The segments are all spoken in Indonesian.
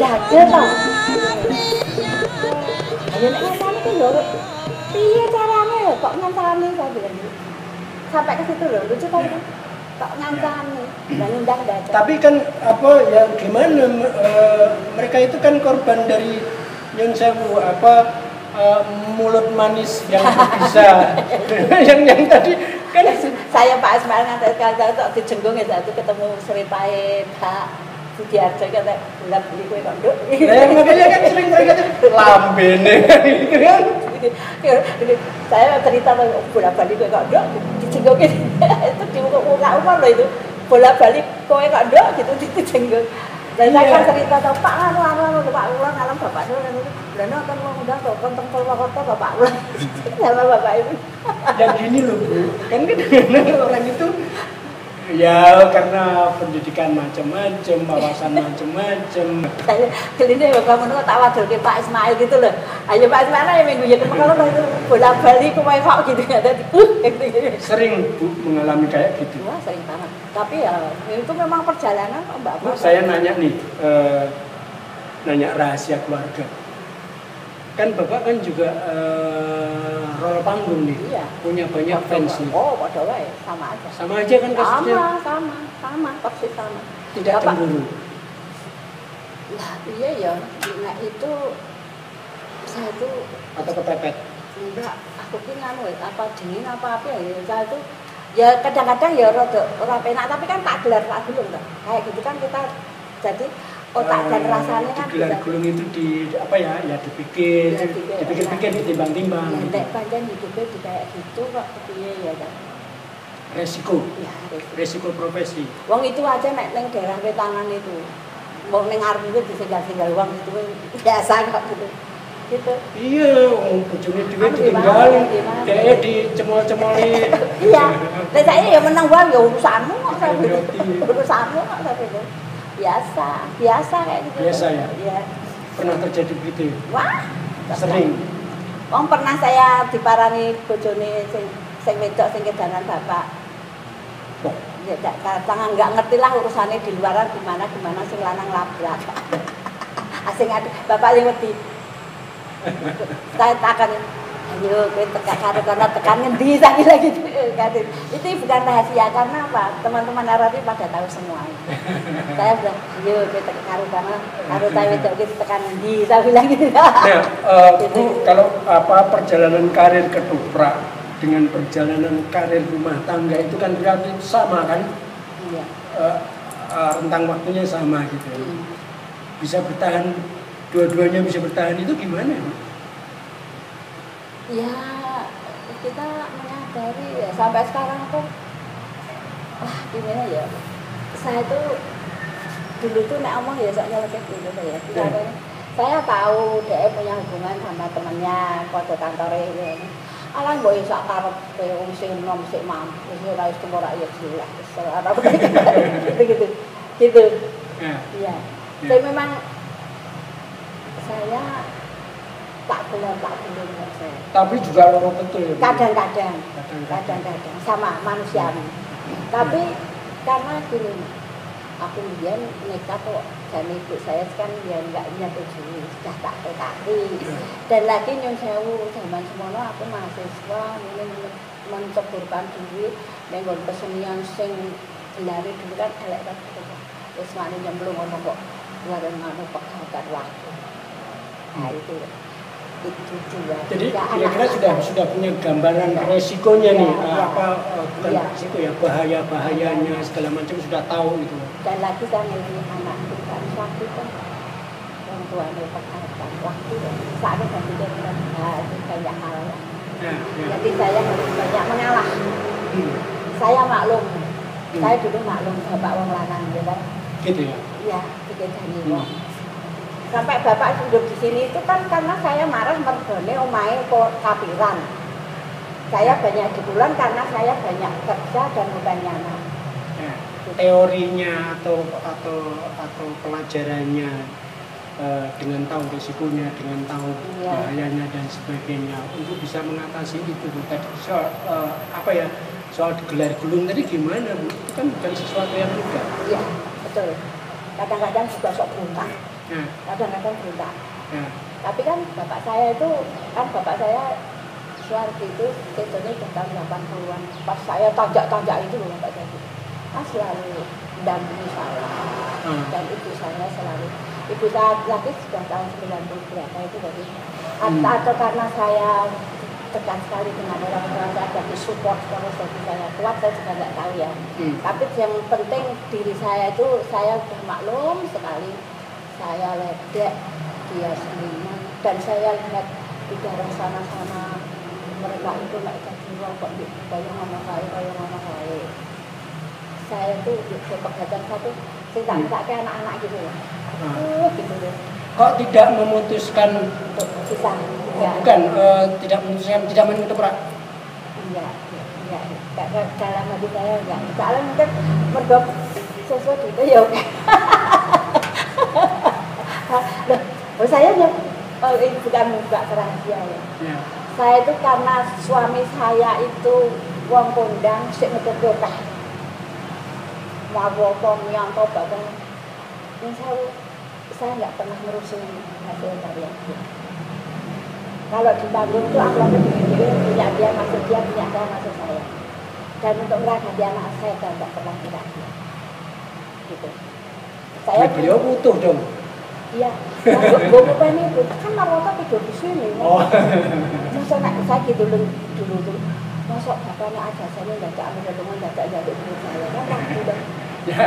dagel to. Ayo nek ngasane ki lho. Piye carane kok ngancani saya bilang gitu. Sampai ke situ loh, lucu kan? Kok ngancani dan undang dadak. Tapi kan apa ya gimana mereka itu kan korban dari yang saya mulut manis yang bisa yang tadi kan saya Pak Ismail ngantar kali-kali di Jenggung ya satu ketemu Seripae Pak Sudiarjo kata bulat beli kue kok nduk. Makanya kan sering mereka tuh lambene gitu kan. Saya cerita bolak-balik kue kok nduk di Jenggung itu di muka umum loh itu bolak-balik kue kok nduk gitu di Jenggung. Dan saya kan cerita tuh Pak anu Pak ulang alam bapak dulu itu berani akan mau udah tuh kontong kota bapak ulang sama bapak itu. Dan gini loh Bu, kan orang itu ya karena pendidikan macam-macam, wawasan macam-macam. Saya kelihatan ya kamu tak wadul ke Pak Ismail gitu loh. Ayo Pak Ismail ya minggu ya kalau itu bolak-balik ke kok gitu ya tadi. Sering Bu mengalami kayak gitu. Wah sering banget. Tapi ya itu memang perjalanan kok Mbak. Bu, saya nanya nih, nanya rahasia keluarga. Kan Bapak kan juga role panggung nih, iya. Punya banyak fans nih. Oh, padahal ya sama aja. Sama aja kan kasusnya? Sama, persis sama. Tidak cemburu? Lah iya ya, nah itu saya itu atau kepepet? Enggak, aku ki nganu apa dingin apa ya, saya itu ya kadang-kadang ya rada ora penak tapi kan tak gelar tak gulung to. Kayak gitu kan kita jadi otak dan rasanya kan gelar gulung itu di apa ya dipikir ditimbang-timbang. Nek pancen hidupnya di kayak gitu kok piye ya kan. Resiko. Ya, resiko profesi. Wong itu aja nek ning daerah Wetangan itu. Wong ning arep itu disinggal-singgal wong itu biasa kok gitu. Gitu. Iya, bojone dhewe ditinggal, dhek dicemol-cemoli. Iya. Nek saya ya meneng wae ya urusanmu kok sampe. Urusanmu kok sampe. Biasa kayak gitu. Biasa ya? Iya. Pernah terjadi begitu? Wah, sering. Wong pernah saya diparani bojone sing wedok sing kedangan bapak. Kok? Ya kadang enggak ngerti lah urusannya di luaran gimana sing lanang labrak. Asing ada bapak yang wedi. Saya takkan ayo kowe tekan ngendi sakit lagi itu bukan rahasia karena apa teman-teman Arabi pada tahu semua saya bilang ayo kowe tekan karo tahu itu tekan ngendi saya bilang gitu. Kalau perjalanan karir ketoprak dengan perjalanan karir rumah tangga itu kan relatif sama kan? Iya. Rentang waktunya sama gitu. Bisa bertahan dua-duanya bisa bertahan itu gimana? Ya kita menyadari ya sampai sekarang tuh gimana ya saya tuh dulu tuh nek omong ya sok nyelekit gitu ya. Saya tahu dia punya hubungan sama temennya kode kantore ya. Alah mbok iso karep wong sing enom sik mampu wis ora iso ora ya jelas. Gitu. Iya. Tapi memang saya tak belum saya. Tapi juga loro betul ya. Kadang-kadang sama manusiawi. Tapi karena gini, aku dia nekat kok dan ibu saya kan dia nggak nyetujui sudah tak tekati. Dan lagi nyun sewu zaman semono aku mahasiswa menceburkan diri dengan kesenian sing gelare dulu kan elek kan wis wani nyemplung ngomong kok luaran anu pegawai waktu. Nah itu juga. Jadi kira-kira sudah punya gambaran resikonya nih bukan resiko ya bahayanya segala macam sudah tahu gitu. Dan lagi saya ngelihat anak kan waktu kan orang tua ini pegawai waktu saat itu saya pikir itu banyak hal. Jadi saya harus banyak mengalah. Saya maklum. Saya dulu maklum bapak wong lanang ya kan. Gitu ya. Iya, pikir jadi wong. Sampai bapak hidup di sini itu kan karena saya marah mergone omahe kapiran. Saya banyak dibulan karena saya banyak kerja dan bukan nyana. Teorinya atau pelajarannya dengan tahu risikonya, dengan tahu bahayanya dan sebagainya untuk bisa mengatasi itu tadi soal gelar gulung tadi gimana Bu? Itu kan bukan sesuatu yang mudah. Iya, betul. Kadang-kadang juga sok buntang. kadang-kadang berontak. Tapi kan bapak saya Suwardi itu sebenarnya udah tahun 80-an. Pas saya tanjak-tanjak itu loh bapak saya. Kan selalu mendampingi saya. Dan ibu saya selalu. Ibu saya lagi sudah tahun 90 berapa itu dari. Atau karena saya dekat sekali dengan orang tua saya jadi support terus jadi saya kuat, saya juga nggak tahu ya. Tapi yang penting diri saya itu saya sudah maklum sekali. Saya ledek, dia seniman, dan saya lihat di daerah sana-sana mereka itu nggak jadi rokok di kayak mama saya. Saya tuh di pekerjaan satu, saya kayak anak-anak gitu ya. Gitu deh. Kok tidak memutuskan Bisa, ya. bukan tidak memutuskan tidak main ketoprak? Iya. Dalam hati saya enggak. Soalnya mungkin mergok sesuatu itu ya. Loh, saya ini bukan mbak rahasia ya. Saya itu karena suami saya itu wong kondang sik ngetut teh. Mawon nyanto bakal. Saya nggak pernah merusuh hasil karya. Kalau di panggung itu akhlaknya begini, punya dia masuk dia, punya saya masuk saya. Dan untuk meragati anak saya nggak pernah meragati. Gitu. Saya beliau butuh dong. Iya, gue ini kan Marwata tidur di sini. Masa saya gitu dulu tuh, masuk bapaknya aja saya nggak ada dengan nggak ada dulu saya kan udah. Ya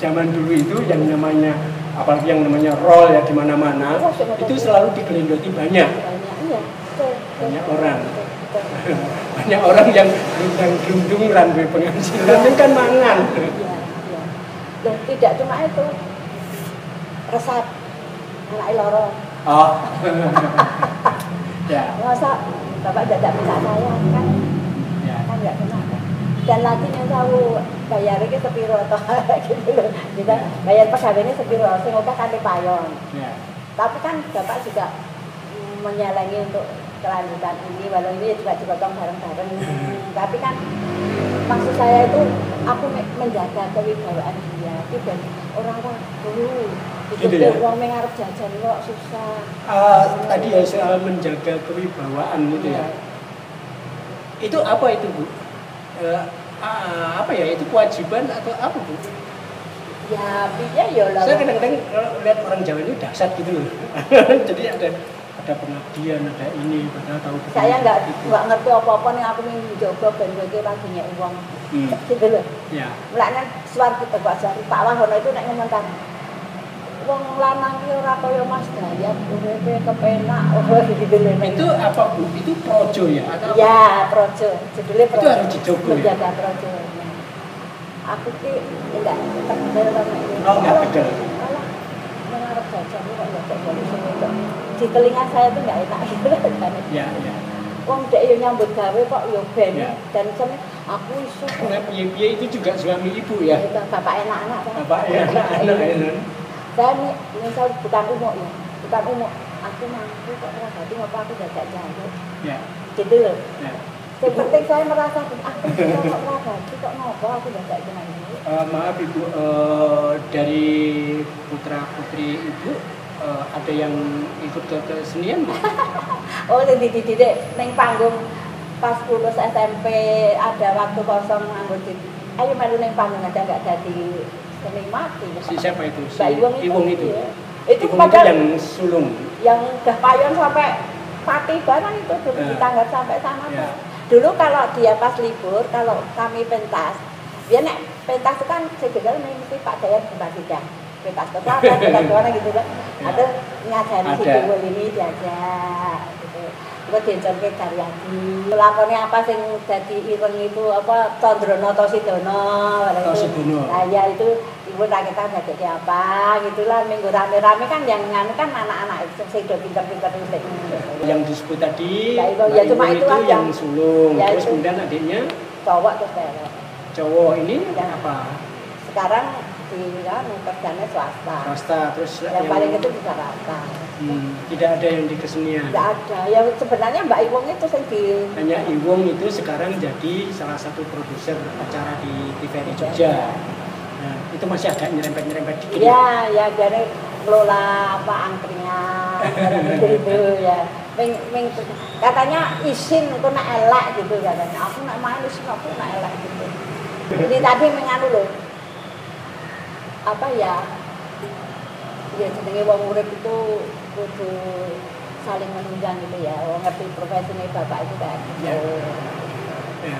zaman dulu itu yang namanya apalagi yang namanya roll ya di mana-mana itu selalu digelindoti banyak. Banyak orang. Banyak orang yang gelundung rantai penghasilan itu kan mangan. Dan tidak cuma itu. Resep anak loro. Oh. Ya. Masa bapak tidak minta saya kan? Ya. Kan nggak kena. Dan lagi yang tahu bayarnya sepiro atau gitu loh. Kita bayar pegawainya sepiro, semoga kan payon. Ya. Tapi kan bapak juga menyalangi untuk kelanjutan ini, walau ini juga dipotong bareng-bareng. Tapi kan maksud saya itu aku menjaga kewibawaan dia. Dan orang-orang dulu gitu ya? Uang mengarep jajan kok susah. Tadi ya soal menjaga kewibawaan gitu ya. Itu apa itu Bu? Apa ya itu kewajiban atau apa Bu? Ya ya lah. Saya kadang-kadang kalau lihat orang Jawa itu dahsyat gitu loh. Jadi ada pengabdian, ada ini, padahal tahu. Saya nggak ngerti apa-apa nih aku ingin mencoba ben kowe laginya uang. Gitu loh. Ya. Mulane Suwardi Pak Wahono itu nek ngomongan wong lanang ki ora kaya Mas Dayat, uripe kepenak, gitu lho. Itu apa Bu? Itu projo ya atau apa? Ya, projo. Judulnya projo. Itu harus dijogo ya. Menjaga projo. Aku ki enggak tegel sama ini. Oh, enggak tegel. Alah, mengarep jajan kok enggak tegel itu. Di telinga saya tuh enggak enak gitu kan. Ya. Wong dek yo nyambut gawe kok yo ben. Dan sampe aku iso. Nah, piye-piye itu juga suami ibu ya. Bapak enak-enak. Bapak enak. Saya misal bukan umum ya, bukan umum. Aku mampu kok meragati ngapa aku dadak jaluk. Ya. Gitu loh. Ya. Yang penting saya merasa aku bisa kok meragati kok ngapa aku dadak jaluk. Maaf Ibu, dari putra putri Ibu ada yang ikut ke kesenian? Oh, dididik neng panggung pas lulus SMP ada waktu kosong nganggur didik. Ayo melu neng panggung aja nggak jadi mati. Si siapa itu? Si Iwung itu. Ya. Itu Iwung itu yang sulung. Yang udah payon sampai pati barang itu ditanggap sampai sana. Ya. Dulu kalau dia pas libur, kalau kami pentas, dia nek pentas itu kan sebenarnya mesti Pak Dayat Bumbasidang. Pentas ketuaan, pentas doang gitu kan. Ada ngajari si Dewa ini diajak gitu. Gue diajak ke Karyadi. Lakonnya apa sing jadi ireng itu apa Condrono Tosidono. Nah ya itu ibu tak kita jadi apa gitulah minggu rame-rame kan yang nganu kan anak-anak itu sudah pintar-pintar itu. Yang disebut tadi ya cuma itu aja. Yang sulung. Ya, terus kemudian adiknya cowok terus cewek. Cowok ini apa? Sekarang di kerjanya swasta. Terus yang paling itu di Jakarta. Tidak ada yang di kesenian. Tidak ada. Yang sebenarnya Mbak Iwung itu sendiri. Hanya Iwung itu sekarang jadi salah satu produser acara di TVRI Jogja. Nah, itu masih agak nyerempet dikit. Ya, dari ngelola apa angkringan gitu ya. Katanya izin itu nak elek gitu katanya. Aku nak main izin aku nak elek gitu. Jadi tadi menganu loh. Apa ya? Ya jenenge wong urip itu kudu saling menunjang gitu ya. Wong ngerti profesinya bapak itu kan. Ya. Ya.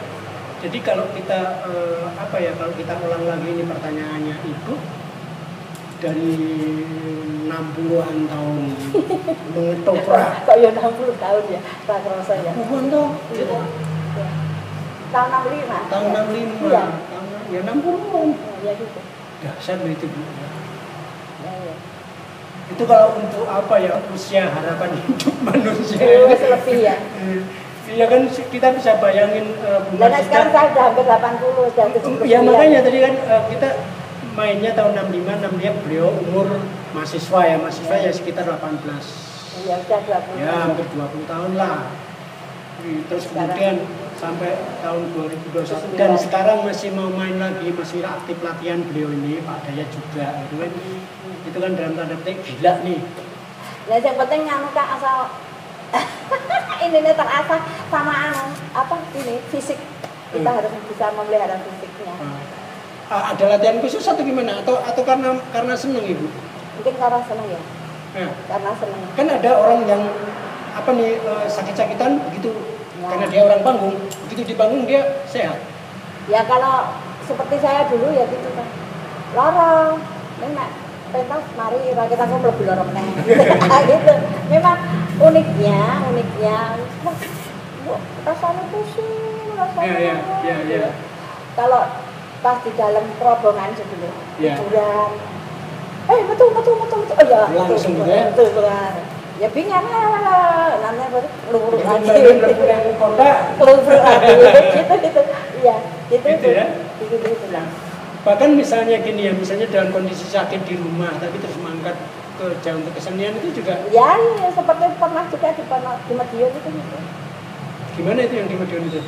Jadi kalau kita apa ya, kalau kita ulang lagi ini pertanyaannya Ibu dari 60-an tahun mengetoprak. Kok ya 60 tahun ya, Pak Rosa ya. Bukan toh? Iya. Ya. Tahun 65. Tahun 65. Iya. Tahun ya 60-an. Ya gitu. Dahsyat itu Bu. Ya, ya. Itu kalau untuk apa ya, usia harapan hidup manusia. Lebih ya. Iya kan kita bisa bayangin Dan sekarang saya sudah hampir 80, sudah 70. Ya makanya tadi kan kita mainnya tahun 65, 65 beliau umur mahasiswa ya, ya sekitar 18. Ya udah 20. Ya hampir 20 tahun lah. Terus kemudian sampai tahun 2021 dan sekarang masih mau main lagi, masih aktif latihan beliau ini, Pak Dayat juga gitu kan. Itu kan dalam tanda petik gila nih. Ya yang penting anu Kak asal ini terasa sama anu apa ini fisik, kita harus bisa memelihara fisiknya. Ada latihan khusus atau gimana, atau karena seneng Ibu? Mungkin karena seneng ya. Karena seneng. Kan ada orang yang apa nih sakit-sakitan begitu ya. Karena dia orang panggung, begitu di panggung dia sehat. Ya kalau seperti saya dulu ya gitu kan. Lorong, memang pentas mari kita kok lebih lorong meneh. Gitu. Memang uniknya rasanya pusing, rasanya. Ya. Kalau pas di dalam terobongan sebelum hiburan, betul. Oh ya, langsung betul. Ya bingung lah, namanya baru keluar lagi. Keluar lagi, gitu. Iya, gitu ya. Gitu lah. Bahkan misalnya gini ya, misalnya dalam kondisi sakit di rumah, tapi terus mangkat ke jauh untuk kesenian itu juga. Ya, seperti pernah juga di Madiun itu. Gimana itu yang di Madiun itu?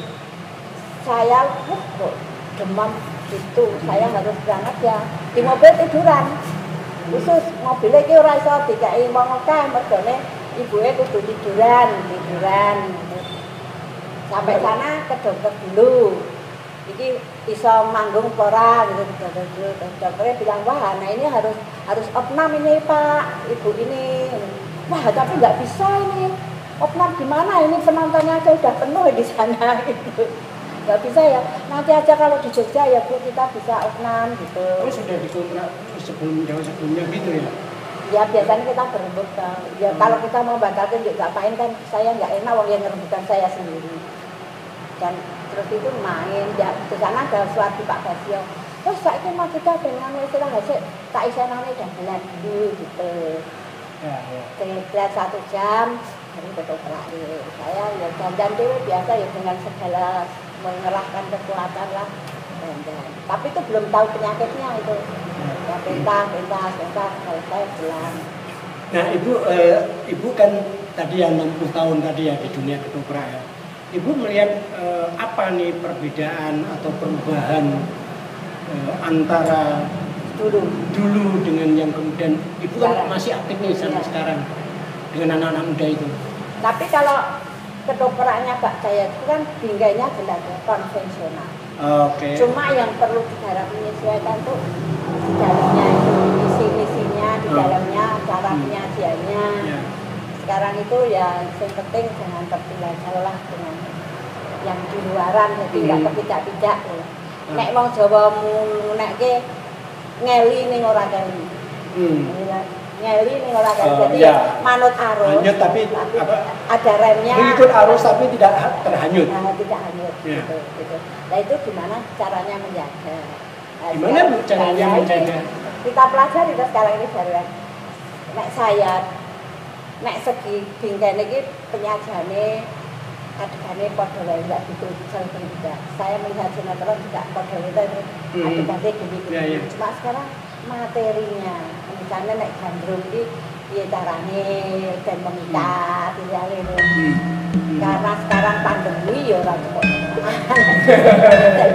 Saya kok demam itu, saya harus berangkat ya di mobil tiduran. Khusus mobilnya iki ora iso dikai wong akeh mergone ibuke kudu tiduran. Sampai sana ke dokter dulu. Iki iso manggung pora gitu dulu. Dokternya bilang, "Wah, nah ini harus opnam ini, Pak. Ibu ini." Wah, tapi nggak bisa ini. Opnam gimana? Ini penontonnya aja udah penuh di sana gitu. Nggak bisa ya, nanti aja kalau di Jogja ya Bu, kita bisa opnam gitu. Oh sudah dikontrak sebelumnya gitu ya? Ya biasanya kita berebut ya kalau kita mau batalkan juga ngapain kan, saya nggak enak wong yang ngerebutkan saya sendiri. Dan terus itu main, ya di sana ada suatu Pak Basio. Terus saya mau kita dengan istilah hasil tak isenane dan belan dulu gitu. Ya. Setelah 1 jam, baru betul terakhir. Saya ya dandan dewe biasa ya dengan segala mengerahkan kekuatan lah. Tapi itu belum tahu penyakitnya itu. Ya pentah, kalau saya bilang. Nah ibu kan tadi yang 60 tahun tadi ya di dunia ketoprak ya. Ibu melihat apa nih perbedaan atau perubahan antara dulu dengan yang kemudian ibu kan masih aktif nih sampai sekarang dengan anak-anak muda itu. Tapi kalau ketopraknya Pak Dayat itu kan binggainya belajar konvensional. Oke. Cuma yang perlu digarap menyesuaikan tuh di dalamnya itu misi-misinya, di dalamnya cara penyajiannya. Yeah. Sekarang itu ya yang penting jangan terpelajar lah dengan yang di luaran, jadi nggak terpidak-pidak. Nek wong Jawa nek ke ngeli ning ora kali. Ngeli ning ora kali. Jadi manut arus. Hanyut tapi apa? Ada remnya. Mengikut arus tapi tidak terhanyut. Nah, tidak hanyut. Gitu. Nah itu gimana caranya menjaga? Gimana Bu caranya menjaga? Kita pelajari sekarang ini jalan. Nek segi bingkai ini penyajane adegane padha wae enggak gitu tidak. Saya melihat sinetron juga padha wae itu adegane gini. Cuma sekarang materinya, misalnya nek gandrung iki piye carane dan mengikat ini. Karena sekarang pandemi ya ora kok.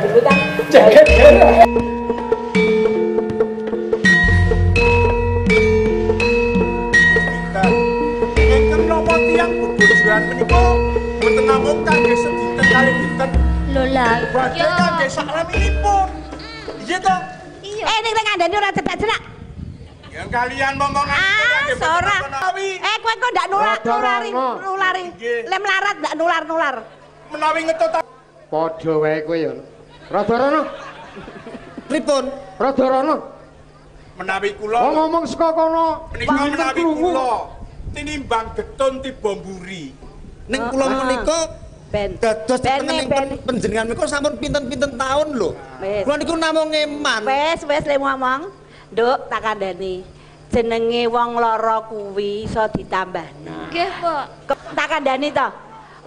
Dulu kan jaga namung kangge sedinten kalih dinten. Lho lah, Badhe kangge saklaminipun. Iya to? iya. Ning ngandani ora cedak-cedak. Ya kalian momongan Ora. Kowe kok ndak nulari. Le melarat ndak nular-nular. Menawi ngetut Padha wae kowe ya. Radharana. Pripun? Radharana. menawi kula Ngomong saka kono. menika menawi kula tinimbang getun tiba mburi. Ning kula menika Ben. dados Bene, tengen panjenengan menika sampun pinten-pinten taun lho. Wis. Kula niku namung ngeman. Wes le ngomong. Nduk tak kandhani. Jenenge wong lara kuwi iso ditambahno. Nggih, Mbok. Tak kandhani to.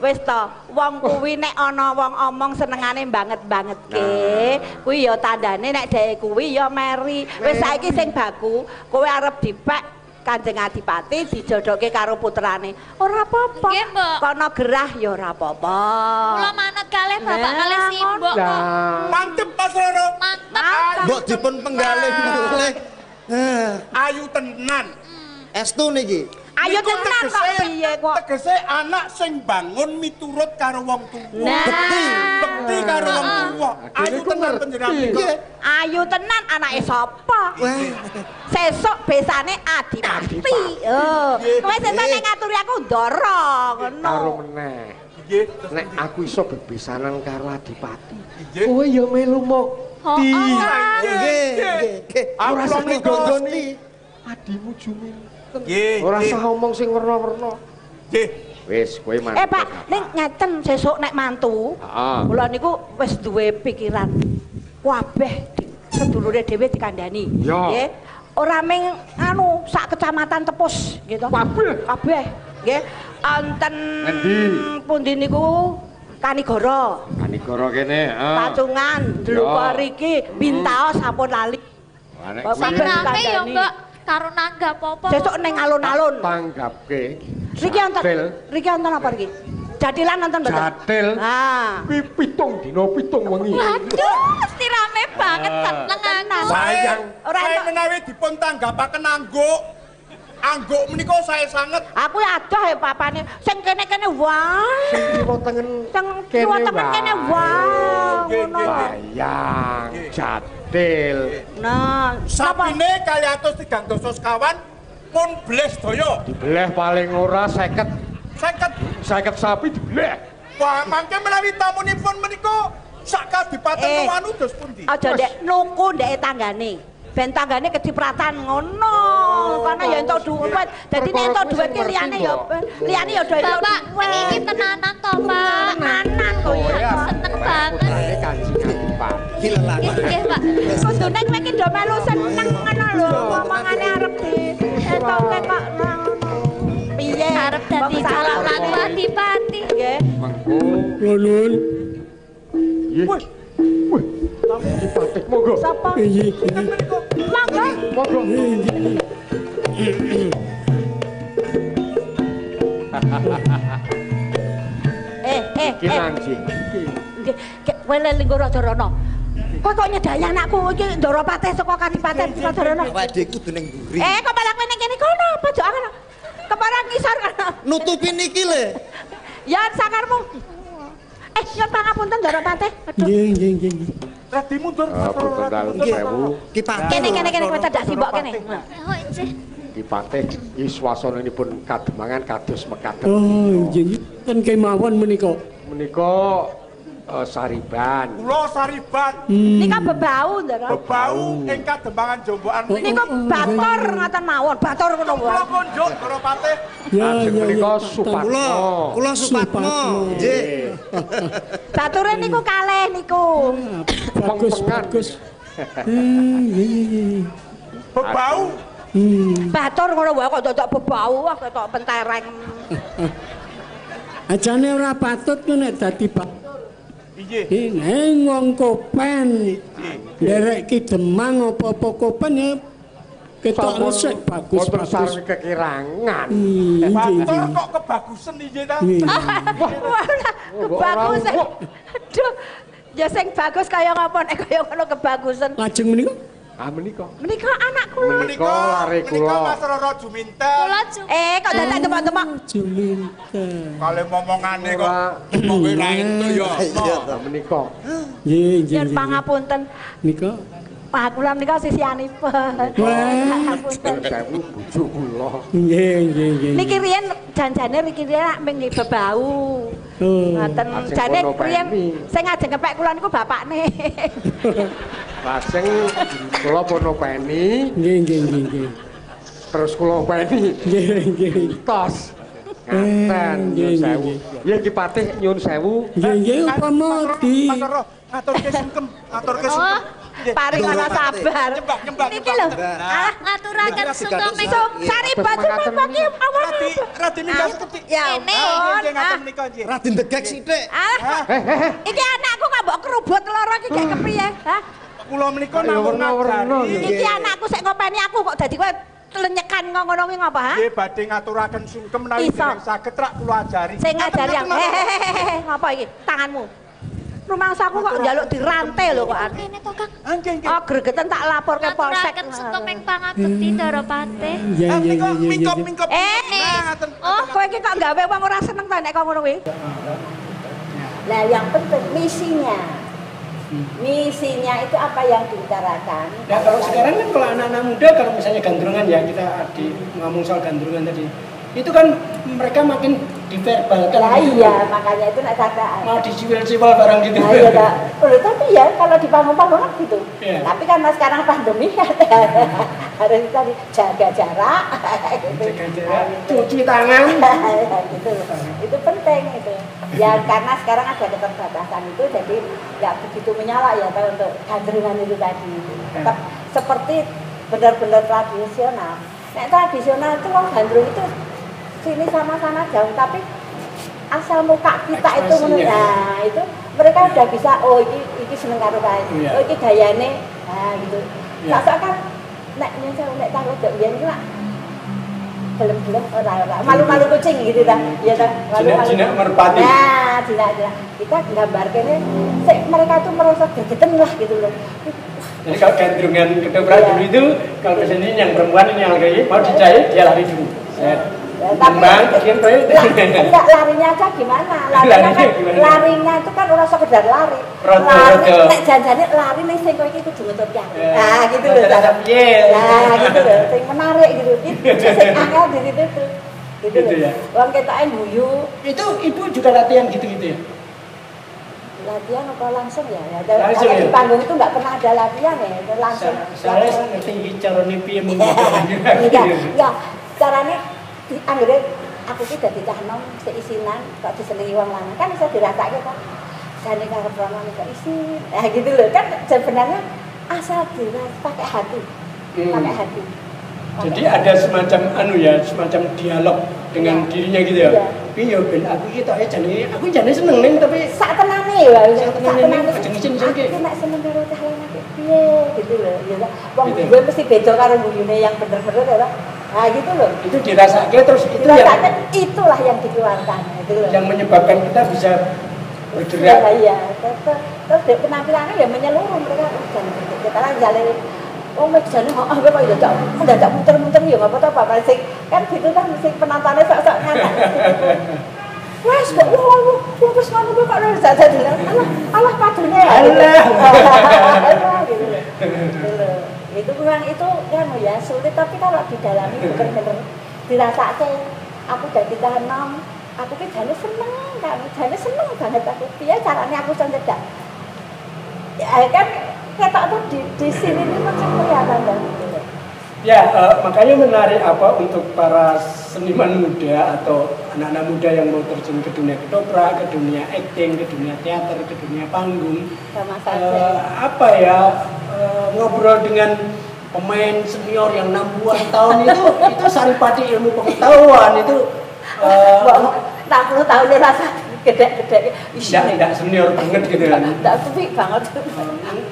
Wis to, wong kuwi nek ana wong omong senengane banget-bangetke, kuwi ya tandane nek dhek kuwi ya meri. Wis saiki sing baku, kowe arep dipek Kanjeng Adipati dijodohke karo putrane. Ora apa-apa. Nggih, Mbok. Kono gerah ya ora apa-apa. Kula manut kalih bapak kalih simbok kok. Lah, Mantep Mas Roro. Mantep. Mbok dipun penggalih malih. Ayu tenan. Estu niki. Ayo Niku tenan kok piye kok. Tegese anak sing bangun miturut karo wong tuwa. Nah. Bekti karo wong tuwa. Ayu tenan panjenengan niku. Ayu tenan anake sapa? Sesuk besane Adipati. Oh, kowe sesuk nek ngaturi aku ndara ngono. karo meneh. Nggih. Nek aku iso bebesanan karo Adipati. Nggih. Kowe ya melu mok. Oh, Nggih, nggih. Ora Aku usah menika nggoni adimu jumin. Nggih. Ora usah omong sing werna-werna. Nggih. Wis, kowe mantep. Pak, ning ngeten sesuk nek mantu. Heeh. Kula niku wis duwe pikiran kabeh sedulure dhewe dikandhani. Ya. Nggih. Ora ming anu sak kecamatan Tepus gitu. Kabeh. Nggih. Wonten Endi? pundi niku Kanigara, Kanigara kene, heeh. Pacungan, Dlupa riki, Bintao sampun lali. Bapak Sing rame ya, Mbok, karo nanggap apa? Sesuk ning alun-alun. tanggapke. Riki wonten apa riki? Jadilan nonton mboten? Jatil. Ah. Kuwi 7 dina 7 wengi. Waduh, mesti rame banget seneng aku. Sayang. Ora Saya entuk. menawi dipun tanggapaken angguk. Angguk menika saya sanget. Aku adoh ya papane. Sing kene-kene wae. Sing kiwa tengen Sing kiwa tengen kene wae. Ngono. Bayang, Jatil. Nah, napa? Sapine kali atus 300 sekawan pun bles daya. Dibeleh paling ora 50. 50 sapi dibeleh. Wah, mangke menawi tamunipun menika sak kadipaten Wanu dos pundi? Aja ndek nuku ndek tanggane. Ben tanggane kecipratan ngono. Karena ya entuk duit. Dadi nek entuk duit ki liyane ya do entuk. Bapak, iki tenanan to, Pak? Tenanan kok ya. Seneng banget. Putrane Kanjeng Adipati. Nggih, Pak. Kudune kowe iki do melu seneng ngono lho. Ngomongane arep ditokke kok piye? Arep dadi calon ratu Adipati. Nggih. Mengko Nuwun. Wih. Wih. Adipati monggo. Sapa? Iya. Monggo. Monggo. Iki nanjing. Nggih, kowe linggo Rajarana. Kowe kok nyedaya anakku iki Ndara Patih saka Kadipaten Rajarana. Awake kudu ning mburi. Kok malah kowe ning kene kono pojok kono. Keparang ngisor kono. Nutupi niki le. Ya sakarmu. Nyuwun pangapunten Ndara Patih. Aduh. Nggih. Radi mundur. Punten dalem sewu. Ki Patih. Kene kowe cedak simbok kene. Oh, nggih. Ki Patih iki swasananipun kademangan kados mekaten. Oh, nggih. Ten kemawon menika. Menika Sariban. Kula Sariban, Nika bebau Ndara. bebau ing kadembangan Jombokan Nika bator ngoten mawon, bator ngono Kula wae. kunjuk Ndara Patih. Ajeng menika Supatmo. Kula Supatmo. Nggih. Bature niku kalih niku. Bagus. Nggih. Bebau. Batur ngono wae kok dodok bebau wah ketok pentereng. Ajane ora patut ku nek dadi Piye? neng wong kopen. Derek ki demang apa-apa kopen ya ketok resik bagus. Boten sareng kekirangan. Batur kok kebagusan iki ta? Bagus. Aduh. Ya sing bagus kaya ngapa nek kaya ngono kebagusan. Lajeng menika Ah menika. Menika anak kula. Menika lare kula. Mas Roro Juminten. Kula Kok dadak tembak-tembak. Juminten. Kale momongane kok kok ora entuk ya. Iya Ah menika. Nggih, nggih. Yen pangapunten. Nika. Pak kula menika sisianipun. Pangapunten. Sewu bojo kula. Nggih, nggih, nggih. Niki riyen janjane niki riyen ming bebau. Ngoten jane riyen sing ngajeng kepek kula niku bapakne. Lajeng kula pun openi. Nggih, nggih, nggih, nggih. Terus kula openi. Nggih, nggih. Tos. Ngaten Nggih, nyun sewu. nggih. Ya Ki Patih nyun sewu. Nggih, nggih, upama di Mas Roro ngaturke sungkem, ngaturke sungkem. Paring ana sabar. Nyembah. Niki lho. Ah, ngaturaken sungkem Sari baju pagi awal. Radi minggah seketik. Ya Ini. Nggih ngaten menika nggih. Raden degek sithik. Iki anakku kok mbok kerubut loro iki gek kepriye? Hah? Kula menika Ya, namung werna-werna, ngajari. Iki anakku sik ngopeni aku kok dadi kowe lenyekan ngono kuwi ngapa, ha? Nggih badhe ngaturaken sungkem menawi Iso. dereng saged rak kula ajari. Sing ngajari yang hehehe ngapa iki? Tanganmu. Rumangsaku kok njaluk dirantai lho kok. Kene to, Kang. Nggih nggih. Oh, gregeten tak laporke polsek. Ngaturaken sungkem ing pangabekti Daropate. Iya, iya, Menika iya, iya. mingkop. Ngaten. Oh, kowe iki kok gawe wong ora seneng ta nek kok ngono kuwi? Nah, yang penting misinya. Misinya itu apa yang dibicarakan. Nah kalau sekarang kan kalau anak-anak muda kalau misalnya gandrungan ya kita ngomong soal gandrungan tadi itu kan mereka makin diverbalkan. Lah gitu. iya, makanya itu nek sadar. Mau diciwil-ciwil barang gitu. Nah, iya, Kak. Tapi ya kalau di panggung-panggung kan gitu. Iya. Tapi karena sekarang pandemi harus tadi jaga jarak. Gitu. Jaga jarak, cuci tangan. Gitu. Itu penting itu. Ya karena sekarang ada keterbatasan itu jadi nggak begitu menyala ya kalau untuk gandrungan itu tadi. Tetap seperti benar-benar tradisional. Nek tradisional itu wong gandrung itu sini sama-sama jauh tapi asal muka kita itu menurut, nah itu mereka udah bisa iki seneng karo kae. Iya. Oh iki gayane nah gitu. Iya. Sak kan nek nyensel nek tanggo dek yen iki lak belum ora malu-malu kucing gitu ta. Iya ta. Jinak-jinak merpati. Nah, jinak-jinak. Kita gambar kene sik mereka tuh merasa gegeten lah gitu loh. Jadi kalau gandrungan ketoprak dulu itu kalau misalnya ini yang perempuan ini yang lagi mau dicari dia lari dulu. Kembang, kemudian enggak larinya aja gimana? Larinya itu kan ora sekedar lari. Lari nek janjane lari ning sing kowe iki kudu ngetutke aku. Nah, gitu loh. Nah, gitu loh. Sing menarik gitu. Itu sing angel di situ tuh. Gitu ya. Wong ketoke guyu. Itu ibu juga latihan gitu-gitu ya? Latihan apa langsung ya? Langsung ya? Di panggung itu nggak pernah ada latihan ya, langsung. Saya ngerti carane piye Enggak. Carane anggere aku ki dadi cah nom seisinan kok disenengi wong lanang kan bisa dirasake kok. Jane karo pramane kok isin. Nah gitu loh kan sebenarnya asal pakai hati. Pakai hati. Jadi ada semacam semacam dialog dengan dirinya gitu ya. Iya. Piye ben aku iki tok aku jane seneng ning tapi sak tenane ya, sak tenane. aja ngisin-ngisin ki. Aku nek seneng karo cah lanang piye gitu loh. Ya wong Gitu. gue mesti beda karo guyune yang bener-bener ya. Nah gitu loh. Itu dirasake terus itu Dirasakan itulah yang dikeluarkan itu loh. yang menyebabkan kita bisa bergerak. Iya, iya. Terus penampilannya ya menyeluruh mereka dan kita kan jalan jane kok ya mendadak muter-muter ya enggak apa-apa sing kan gitu kan sing penontonnya sok-sok nganak. Wes kok wis ngono kok ora jajan. Allah padune ya. Allah gitu. Itu memang itu kan ya sulit tapi kalau didalami bener-bener dirasake aku dadi tahanan aku ki jane seneng kan jane seneng banget aku piye carane aku cedak ya kan ketok tuh di sini ini macam kelihatan kan gitu. Ya, makanya menarik apa untuk para seniman muda atau anak-anak muda yang mau terjun ke dunia ketoprak, ke dunia acting, ke dunia teater, ke dunia panggung. Sama saja. Apa ya ngobrol dengan pemain senior yang 60-an tahun itu saripati ilmu pengetahuan itu 60 tahun rasa gede-gede. Tidak senior banget gitu kan. Tidak tupik banget.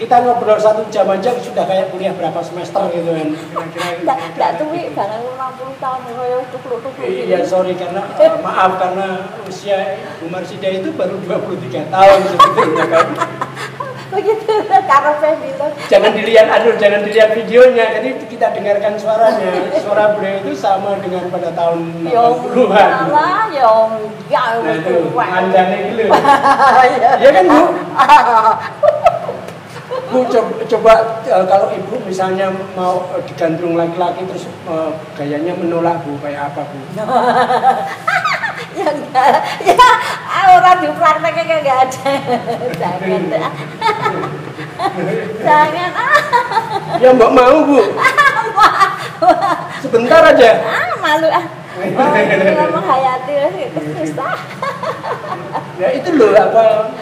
Kita ngobrol 1 jam aja sudah kayak kuliah berapa semester gitu kan. Tidak tupik banget 60 tahun kayak tukluk-tukluk. Iya sorry karena maaf karena usia Bu Marsida itu baru 23 tahun sebetulnya kan. Begitu karepe bilang. Jangan dilihat videonya. Jadi kita dengarkan suaranya. Suara beliau itu sama dengan pada tahun 80-an. Ya, nah itu andane gitu. Ya kan Bu? Bu coba kalau Ibu misalnya mau digandrung laki-laki terus gayanya menolak Bu kayak apa Bu? Ya enggak, ya orang di prakteknya enggak ada. Jangan Ya Mbak mau Bu? Sebentar aja. Malu ngomong Hayati itu susah. Ya itu loh apa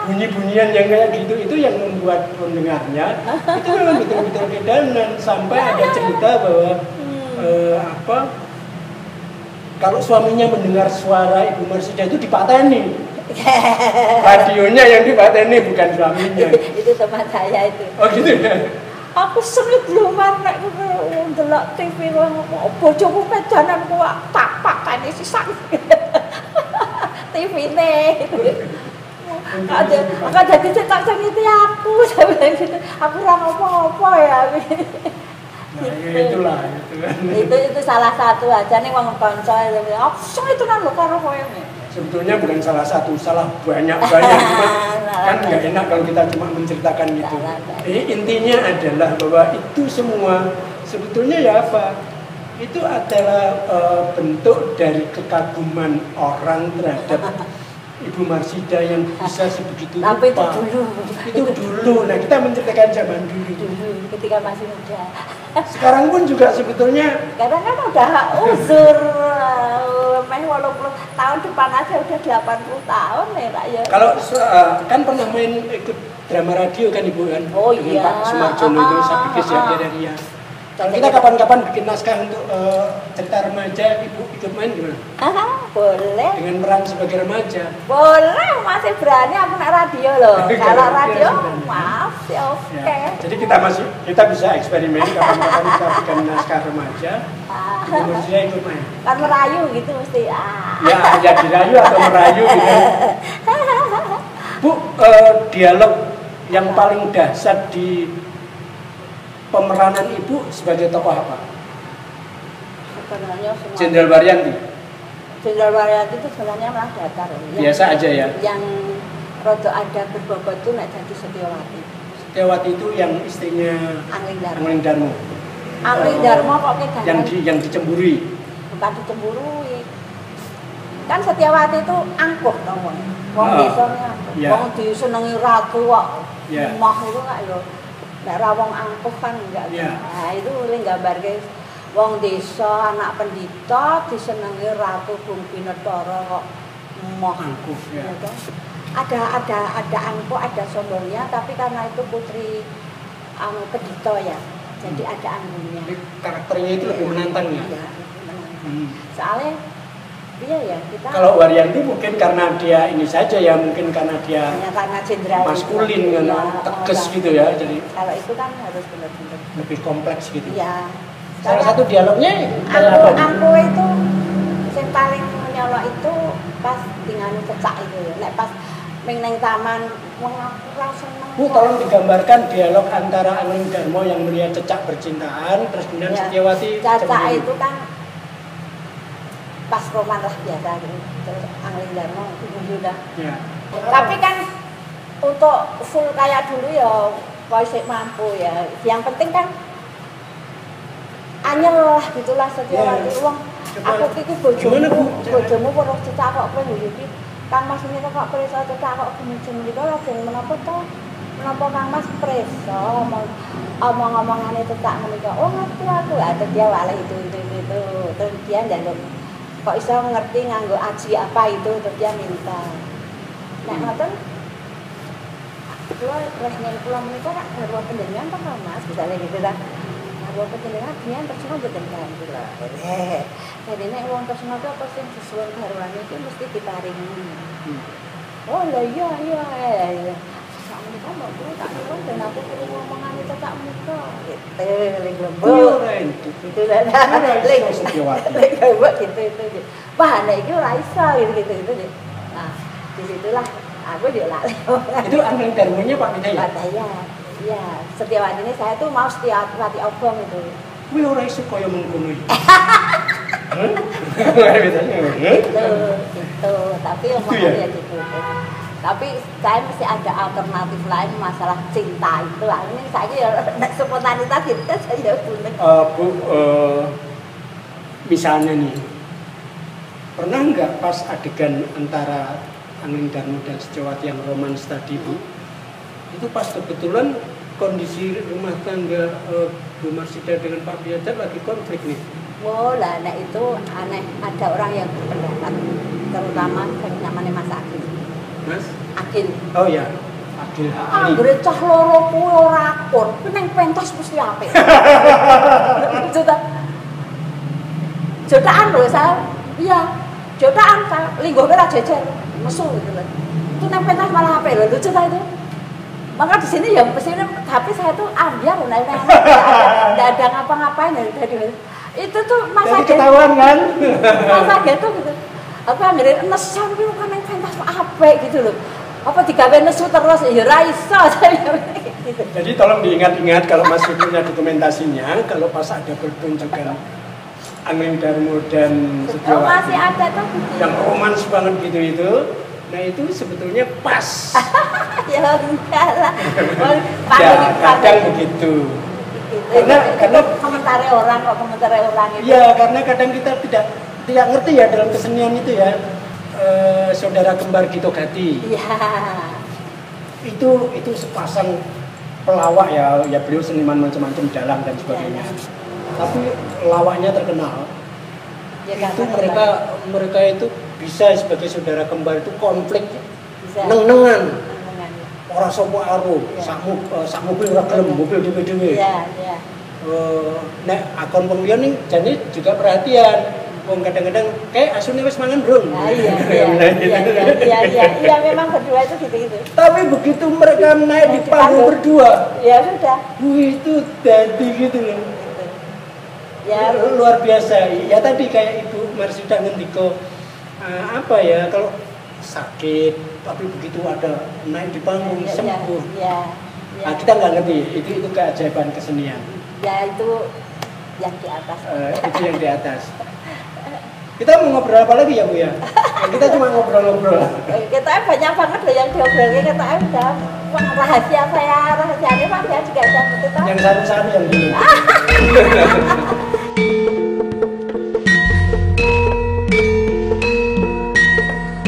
bunyi-bunyian yang kayak gitu itu yang membuat pendengarnya itu memang betul-betul kedanan sampai ada cerita bahwa kalau suaminya mendengar suara Ibu Marsida itu dipateni. Radionya yang dipateni bukan suaminya. Itu teman saya itu. Oh gitu ya. Aku sengit lumar nek ndelok TV bojoku pedanan kuwi tak pakane sisak. TV-ne. Ada jadi cetak sengiti aku sampai gitu. Aku ora apa-apa ya. Nah, itulah itu kan. Itu salah satu aja nih wong kanca itu. Aku sengit tenan lho karo kowe. Sebetulnya bukan salah satu, salah banyak-banyak. Kan nggak enak kalau kita cuma menceritakan gitu. Intinya adalah bahwa itu semua sebetulnya ya apa? Itu adalah bentuk dari kekaguman orang terhadap Ibu Marsida yang bisa sebegitu rupa. Tapi itu dulu. Nah kita menceritakan zaman dulu. Ketika masih muda. Sekarang pun juga sebetulnya. Karena kan udah uzur, 80 tahun depan aja udah 80 tahun ya. Kalau kan pernah main ikut drama radio kan Ibu kan? Oh dengan iya. Pak Sumarjono itu Sabikis ya dari ya. Kalau kita kapan-kapan bikin naskah untuk cerita remaja, Ibu ikut main gimana? Boleh. Dengan peran sebagai remaja. Boleh, masih berani aku naik radio loh. Kalau radio, maaf sih oke. Ya, jadi kita bisa eksperimen kapan-kapan kita bikin naskah remaja. Ibu Marsida ikut main. Kan merayu gitu mesti. Ya dirayu atau merayu gitu. Bu, dialog yang paling dahsyat di pemeranan Ibu sebagai tokoh apa? Sebenarnya semua. Jenderal Baryanti. Jenderal Baryanti itu sebenarnya malah datar. Biasa aja ya. Yang rodo ada berbobot itu nek jadi Setiawati. Setiawati itu yang istrinya Angling Darmo. Angling Darmo kok kedangan. Yang dicemburi. Bukan dicemburui. Kan Setiawati itu angkuh to wong. Wong desane angkuh. Wong disenengi ratu kok. Mah itu enggak lho. Nek ra wong angkuh kan enggak. Nah, itu ning gambarke wong desa anak pendhita disenengi ratu Bung Pinetara kok moh angkuh ya. Ada angkuh, ada sombongnya, tapi karena itu putri pendhita ya. Jadi ada angkuhnya. Karakternya itu lebih menantang ya. Iya, menantang. Soalnya iya ya, kita kalau Waryanti mungkin karena dia ini saja ya, mungkin karena dia karena jenderal maskulin kan, tegas gitu ya. Jadi kalau itu kan harus benar-benar lebih kompleks gitu. Iya. Salah satu dialognya aku itu yang paling nyolok itu pas dengan cecak itu ya. Nek pas ning taman wong aku ra seneng. Bu, tolong digambarkan dialog antara Angling Darmo yang melihat cecak bercintaan terus kemudian Setiawati. Cecak itu kan pas roman lah biasa gitu. Terus Angling Darmo itu udah. Ya. Tapi kan untuk full kayak dulu ya kok mampu ya. Yang penting kan anyel lah gitulah Setiawati wong. Aku iki bojomu ora cecak kok kowe iki. Kang Mas menika kok preso cecak kok gumujeng menika lajeng menapa to? Menapa Kang Mas preso omong-omongane cecak menika. Oh ngerti aku. Ada dia waleh itu. Terus dia njaluk kok iso ngerti nganggo aji apa itu terus dia minta. Nek ngoten kula resmen kula menika rak garwa panjenengan to Mas, misalnya gitu lah. Garwa panjenengan biyen terus mboten ganti lho. Jadi nek wong tresna ku apa sing disuwun garwane iki mesti diparingi. Oh lha iya. Sak menika mbok kuwi tak nyuwun ben aku kudu ngomongane cecak menika. Gitu ling lembut. Itu lah. Lek gitu. Wah nek iki ora iso gitu. Nah, disitulah Aku juga lali. Itu angling darmonya Pak Widaya? Pak Daya. Iya, Setiawati ini saya tuh mau Setiawati Obong itu. Kuwi ora iso kaya mengkono iki. Itu, tapi omongannya gitu. Tapi saya mesti ada alternatif lain masalah cinta itu. Ini saya ya spontanitas gitu kan saya bunek. Bu, misalnya nih, pernah nggak pas adegan antara Angling Darmo dan Setiawati yang romans tadi Bu, itu pas kebetulan kondisi rumah tangga Bu Marsida dengan Pak Biadab lagi konflik nih. Oh lah, nah itu aneh, ada orang yang berpendapat, terutama yang namanya Mas Agil. Mas? Agil. Oh ya, Agil. Anggere cah loro kuwi ora akur, kuwi nang pentas mesti apik. Jotaan lho saya. Iya, jotaan saya. Linggohe ora jejer, mesu gitu loh. Itu nang pentas malah apik lho, lucu ta itu. Maka di sini ya mesti tapi saya tuh ambiar enggak ada ngapa-ngapain dari itu tuh masa ketahuan kan? Masa gitu gitu. Aku anggere nesan kuwi kan nang pentas apik gitu loh. Apa digawe nesu terus ya ora iso gitu. Jadi tolong diingat-ingat kalau masih punya dokumentasinya, kalau pas ada pertunjukan Angling Darmo dan Setiawati. Masih ada tuh. Yang romans banget gitu itu. Nah itu sebetulnya pas. Ya enggak lah. Ya, kadang begitu. Karena komentar orang kok komentar orang itu. Iya, karena kadang kita tidak ngerti ya dalam kesenian itu ya. Saudara kembar Gito Gati. Iya. Itu sepasang pelawak ya beliau seniman macam-macam dalang dan sebagainya. Tapi lawaknya terkenal. Ya, itu mereka itu bisa sebagai saudara kembar itu konflik neng-nengan. Ora sapa aro, sak mobil ora gelem, mobil dhewe-dhewe. Iya, iya. Nek akon wong liya ning jane juga perhatian. Wong kadang-kadang kayak asune wis mangan brung. Iya, memang berdua itu gitu-gitu. Tapi begitu mereka naik di panggung berdua, ya sudah. Itu jadi gitu loh. Ya luar biasa. Ya tadi kayak Ibu Marsida ngendiko apa ya kalau sakit tapi begitu ada naik di panggung sembuh. Nah, kita nggak ngerti itu keajaiban kesenian. Ya itu yang di atas. Itu yang di atas. Kita mau ngobrol apa lagi ya Bu ya? Kita cuma ngobrol-ngobrol. Kita banyak banget loh yang diobrolin, kita udah rahasia rahasianya Pak saya juga udah betul. Yang satu-satu yang dulu.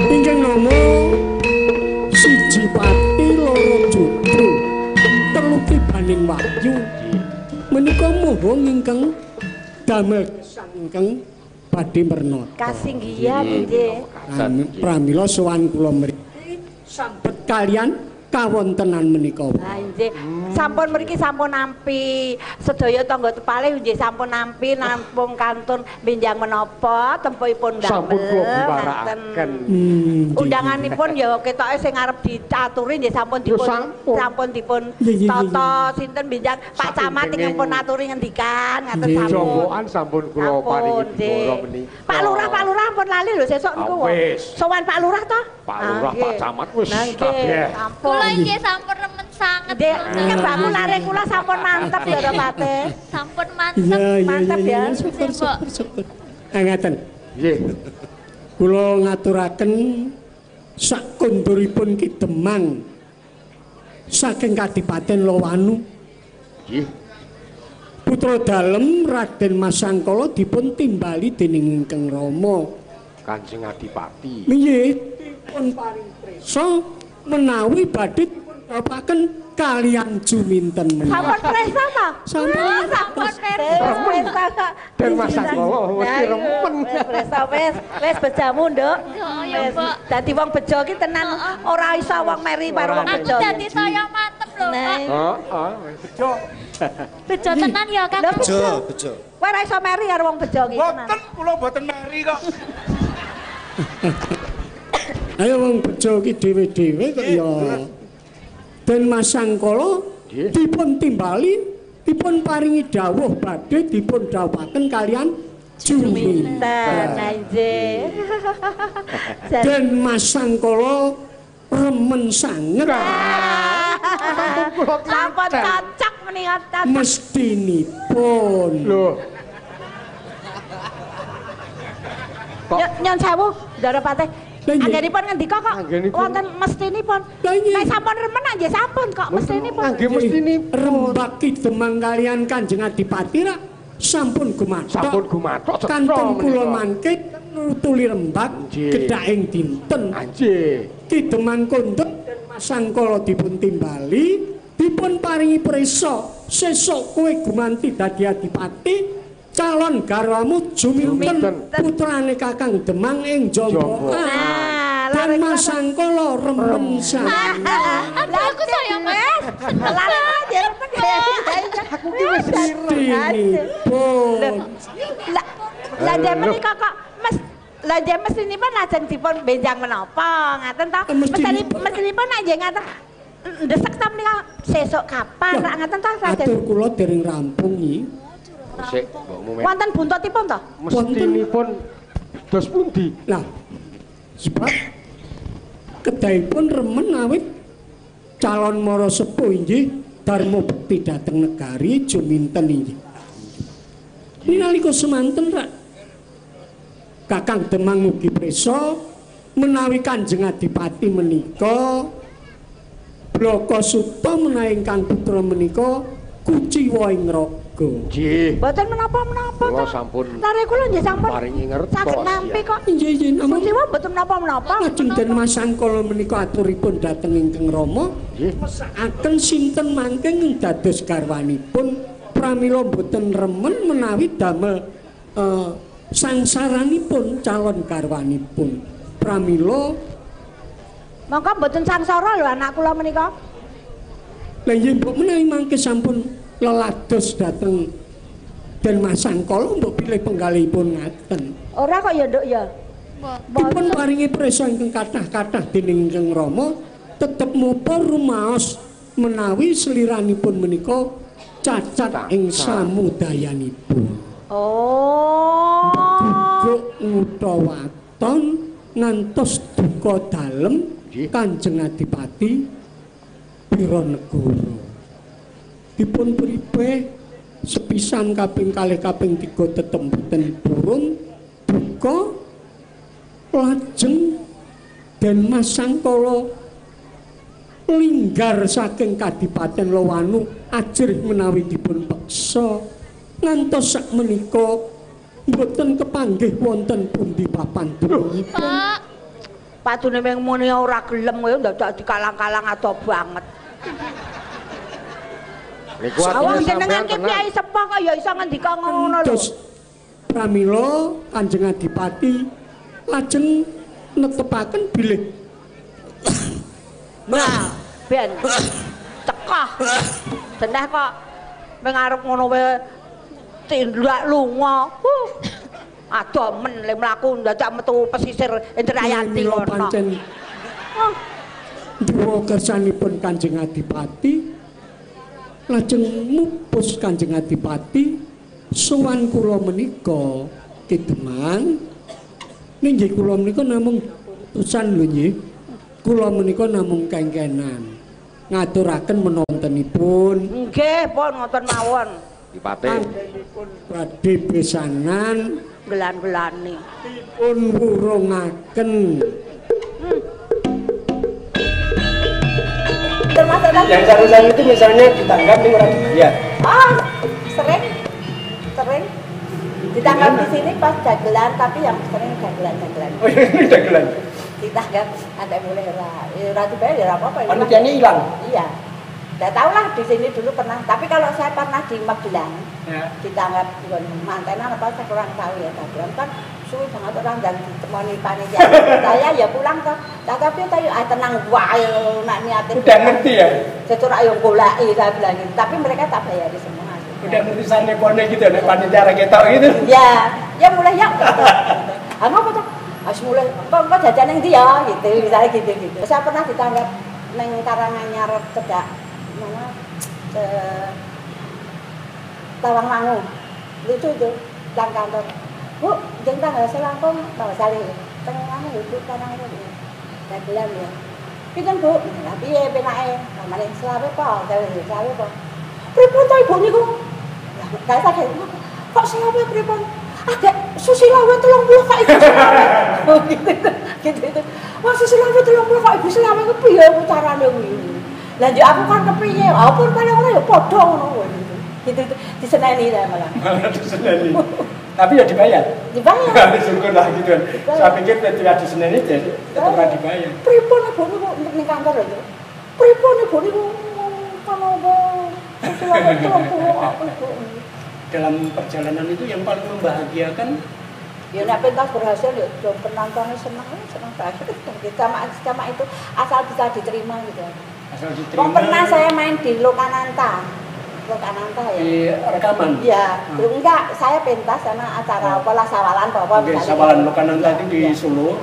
Ingkang nama siji pati loro jodho telu kibaning wahyu menika moho ingkang damel ingkang badhe mernata kasinggihan nggih pramila sowan kula mriki sambet kalian kawontenan menika. Lah nggih. Sampun mriki sampun nampi sedaya tangga tepale nggih sampun nampi nampung kantun benjang menapa tempuripun damel. Sampun kula biwarakaken. Undanganipun ya ketoke sing arep dicaturi nggih sampun dipun tata sinten benjang Pak Camat ingkang pun aturi ngendikan ngaten sampun. Jombokan sampun kula paringi dibara menika. Pak Lurah pun lali lho sesuk niku. Sowan Pak Lurah to? Pak Lurah Pak Camat wis kabeh. Kula nggih sampun remen sanget. Nggih, Mbakku lare kula sampun mantep ya Pate. Sampun mantep ya. Syukur. Ngaten. Nggih. Kula ngaturaken sak konduripun Ki Demang saking Kadipaten Lowanu. Nggih. Putra dalem Raden Masangkala dipun timbali dening Ingkang Rama Kanjeng Adipati. nggih dipun paring prisa menawi badhe dipunbapaken kalian juminten menika. Sampun presa ta? Sampun presa. Dan Masangkala mesti remen. Presa wis bejamu, Nduk. Ya, Mbak. Dadi wong bejo ki tenan ora iso wong meri karo wong bejo. Aku dadi saya mantep lho, Pak. Heeh, bejo. Bejo tenan ya, Kang. Bejo. Kowe ora iso meri karo wong bejo ki tenan. Boten, kula boten meri kok. Ayo wong bejo ki dhewe-dhewe kok ya. Den Masangkala dipun timbali dipun paringi dawuh badhe dipun dawuhaken kalian juminten. Nggih. Den Masangkala remen sanget. Sampun cocok menika. Mestinipun. Lho. Nyon sewu, Ndara Patih. Anggenipun ngendika kok wonten mestinipun. Nek sampun remen nggih sampun kok mestinipun. Nggih mestinipun. Rembak kidemang kalian Kanjeng Adipati rak sampun gumathok. Sampun gumathok. Kanten kula mangke nutuli rembak gedhaing dinten. Nggih. Kidemang kondhek Sangkala dipun timbali, dipun paringi prisa sesuk kowe gumanti dadi adipati. Calon garwamu juminten putrane Kakang Demang ing Jombo. Dan Mas Sangkala remen sanget. Lah aku sayang Mas. Lah remen Aku ki wis Mestinipun. Lah dia menika kok Mas. Lah dia mestinipun lajeng dipun benjang menapa ngaten ta? Mestinipun nggih ngaten. Ndesek ta menika sesuk kapan rak ngaten ta Raden? Atur kula dereng rampung iki. Sik, mbokmu. Wonten buntutipun to? Mestinipun dos pundi? Lah, sebab kedahipun remen awit calon mara sepuh inggih Darma Bekti dhateng negari juminten inggih. Minalika semanten rak Kakang Demang mugi prisa menawi Kanjeng Adipati menika Blaka Suta menawi ingkang putra menika kuciwa ing raga. Nggih. Mboten menapa-menapa. Kula sampun. Lare kula nggih sampun. Paringi ngertos. Saged nampi kok. Nggih namung Kuciwa mboten menapa-menapa. lajeng den Mas Sangkala menika aturipun dhateng ingkang Rama. Nggih. Mesakaken sinten mangking dados garwanipun pramila mboten remen menawi damel sangsaranipun calon garwanipun. Pramila mongko mboten sangsara lho anak kula menika. Lah yen mbok menawi mangke sampun lelados dhateng Den Mas Sangkala mbok pilih penggalihipun ngaten. Ora kok ya, Nduk ya. Dipun paringi prisa ingkang kathah-kathah dening Ingkang Rama tetep mupa rumaos menawi seliranipun menika cacat ing samudayanipun. Oh. Guguk ngutawaton ngantos duka dalem Kanjeng Adipati Bironegara. Dipun pribe sepisan kaping kalih kaping 3 tetemboten purun duka lajeng Den Mas Sangkala linggar saking Kadipaten Lowanu ajrih menawi dipun peksa ngantos sak menika mboten kepanggih wonten pundi papan durungipun. Pak patune mung muni ora gelem kowe ndadak dikalang-kalang ado banget. Niku Awang atine jenengan sampean ki tenang. Kyai Sepuh kok ya iso ngendika ngono lho. Terus pramila Kanjeng Adipati lajeng netepaken bilih Nah, ben cekah. Denah kok mengarep ngono wae tindak lunga. Ado men le mlaku dadak metu pesisir Indrayanti mila kono. pancen duwa kersanipun Kanjeng Adipati lajeng mupus Kanjeng Adipati sowan kula menika Kidemang nggih kula menika namung utusan lho nggih kula menika namung kengkenan ngaturaken menontonipun Nggih, pun ngoten mawon. Dipate. anggenipun badhe besanan Gelan-gelane. dipun wurungaken Yang saran-saran itu misalnya ditanggap nih orang dibayar. Sering ditangkap di sini pas dagelan, tapi yang sering dagelan. Oh ini dagelan. Ditangkap ada boleh ratu bayar ya apa-apa. Panitianya hilang. Iya. Tidak tahu lah di sini dulu pernah. Tapi kalau saya pernah di Magelang, Ya. ditangkap di mantenan apa saya kurang tahu ya. Dagelan kan suwi banget orang dan ditemani panitia. Saya ya pulang toh. Tapi tayo tenang wae nak niatin. Udah ngerti ya? Secara ayo golaki saya bilang gitu. Tapi mereka tak bayari semua. Udah ngerti sana kone gitu, nek panitia ketok gitu. Ya mulai ya. Apa tuh? Harus mulai. Kok jajan yang dia gitu, misalnya gitu. Saya pernah ditangkap neng Karanganyar cedak mana Tawangmangu. Lucu itu lang kantor. Bu, jeng tanggal selangkung bawa sali. Tengah ibu Karanganyar. Dagelan ya. Pinten Bu? Lah piye penake? Namane selawe po, selawe po. Pripun to Ibu niku? Lah gak sakit. Kok selawe pripun? Agak susila wae 30 kok Ibu selawe. Oh gitu itu. Wah susila wae 30 kok Ibu selawe ku piye carane kuwi? Lah yo aku kan kepiye? Apa paling ora ya padha ngono kuwi. Gitu diseneni ta malah. Diseneni. Tapi ya dibayar. Dibayar. Syukurlah gitu kan. Saya pikir tidak diseneni jadi tetap dibayar. Pripun Ibu niku ning kantor itu? Pripun Ibu niku kalau susila wae 30 apa Ibu? Dalam perjalanan itu yang paling membahagiakan ya nek pentas berhasil ya penontonnya seneng banget sama itu asal bisa diterima gitu. Asal diterima. Pernah saya main di Lokananta ya. Di rekaman? Iya, enggak, saya pentas sama acara apa lah sawalan apa sawalan Lokananta itu di Solo.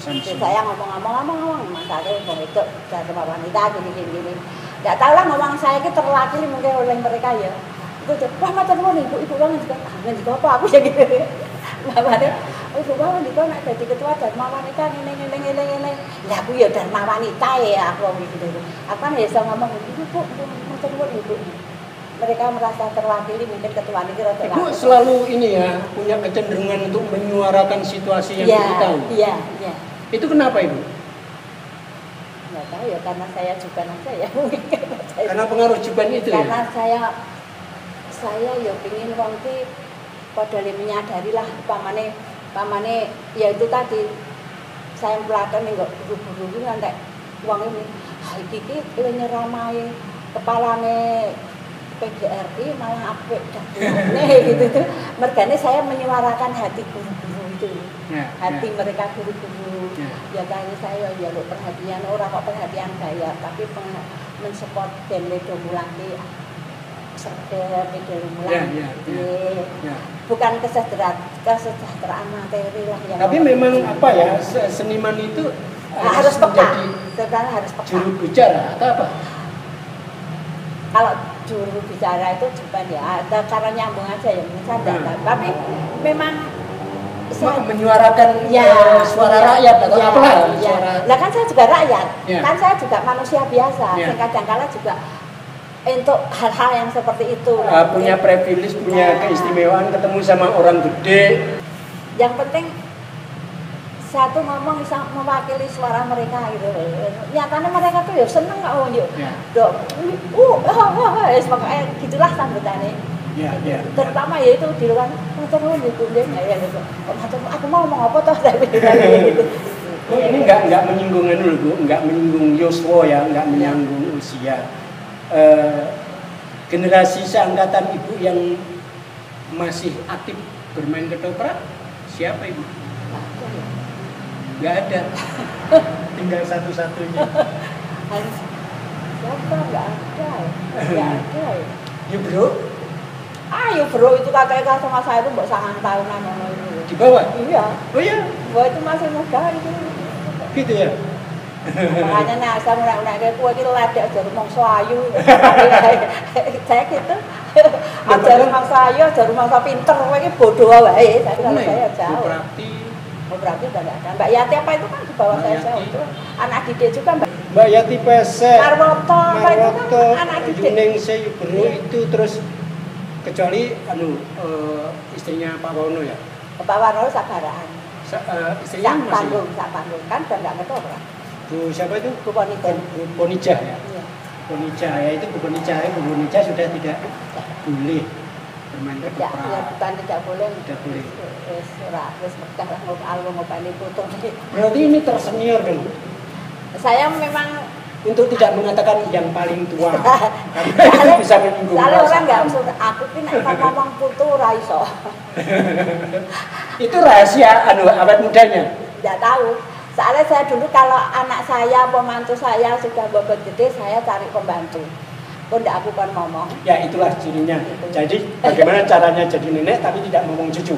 Saya ngomong masalahnya itu sama wanita gini. Enggak tahu lah ngomong saya itu terwakili mungkin oleh mereka ya. Wah macam mana ibu banget juga, juga apa aku ya gitu. Mamanya, ibu banget juga nak jadi ketua Dharma Wanita ini. Ya aku ya Dharma Wanita ya aku gitu. Aku kan ya ngomong ibu macam mana ibu. Mereka merasa terwakili mungkin ketua ini rada. Ibu selalu ini ya punya kecenderungan untuk menyuarakan situasi yang kita tahu. Iya. Itu kenapa Ibu? Nggak tahu ya karena saya juban aja ya. Karena pengaruh juban itu ya. Karena saya ya pengen wong ki padha menyadari lah pamane ya itu tadi saya melakukan ning guru-guru ngantek wong ini iki nyeramai kepalane PGRI malah apik dapurane gitu tuh. Mergane saya menyuarakan hati guru-guru itu. Hati mereka guru-guru. Ya kayaknya saya ya perhatian ora kok perhatian saya tapi mensupport Denle Domulaki. Bukan kesejahteraan materi lah yang. Tapi memang apa ya seniman itu harus peka. Sebenarnya harus peka. Juru bicara atau apa? Kalau juru bicara itu cuman ya ada cara nyambung aja ya misalnya. Tapi memang menyuarakan suara rakyat atau apa? Lah kan saya juga rakyat. Kan saya juga manusia biasa. Kadang-kala juga untuk hal-hal yang seperti itu punya privilege, punya keistimewaan ketemu sama orang gede. Yang penting satu ngomong bisa mewakili suara mereka gitu. Nyatanya mereka tuh ya seneng kok yuk. Pokoknya gitulah sambutannya. Terutama ya itu di luar macam mana gitu ya gitu. Aku mau ngomong apa toh tapi gitu. Ini enggak menyinggung dulu Bu, enggak menyinggung Yoswo ya, enggak menyinggung usia. Generasi seangkatan Ibu yang masih aktif bermain ketoprak siapa Ibu? Nggak ada. Tinggal satu-satunya. Siapa? Nggak ada. Ya Bro? Ya Bro itu kakak sama saya itu mbak 9 tahunan itu. Di bawah? Iya. Oh iya? Wah itu masih muda itu. Gitu ya? Makanya nih asal unak-unak kayak kue itu ledek aja rumongso ayu. Saya gitu. Aja rumongso ayu, aja rumongso pinter, kue ini bodoh wae. Saya jauh. Berarti udah nggak ada. Mbak Yati apa itu kan di bawah saya jauh itu. Anak didik juga Mbak Yati Pesek. Marwoto itu kan anak didik. Juning Seyubro itu terus kecuali istrinya Pak Wono ya. Pak Wono sabaraan. Istrinya masih. Sak panggung kan dan nggak ketoprak. Bu siapa itu? Bu Ponija. Bu Ponija ya. Ponija ya itu Bu Ponija sudah tidak boleh bermain ketoprak. Ya bukan tidak boleh. Tidak boleh. Wis pecah lah ngopani putu. Berarti ini tersenior kan? Saya memang untuk tidak mengatakan yang paling tua. Karena bisa menyinggung perasaan. Kalau orang nggak usah aku ini nek ngomong putu ora iso. Itu rahasia awet mudanya. Tidak tahu. Soalnya saya dulu kalau anak saya, pembantu saya sudah bobot gede, saya cari pembantu. Kok enggak aku kan ngomong. Ya itulah cirinya. Jadi bagaimana caranya jadi nenek tapi tidak ngomong cucu.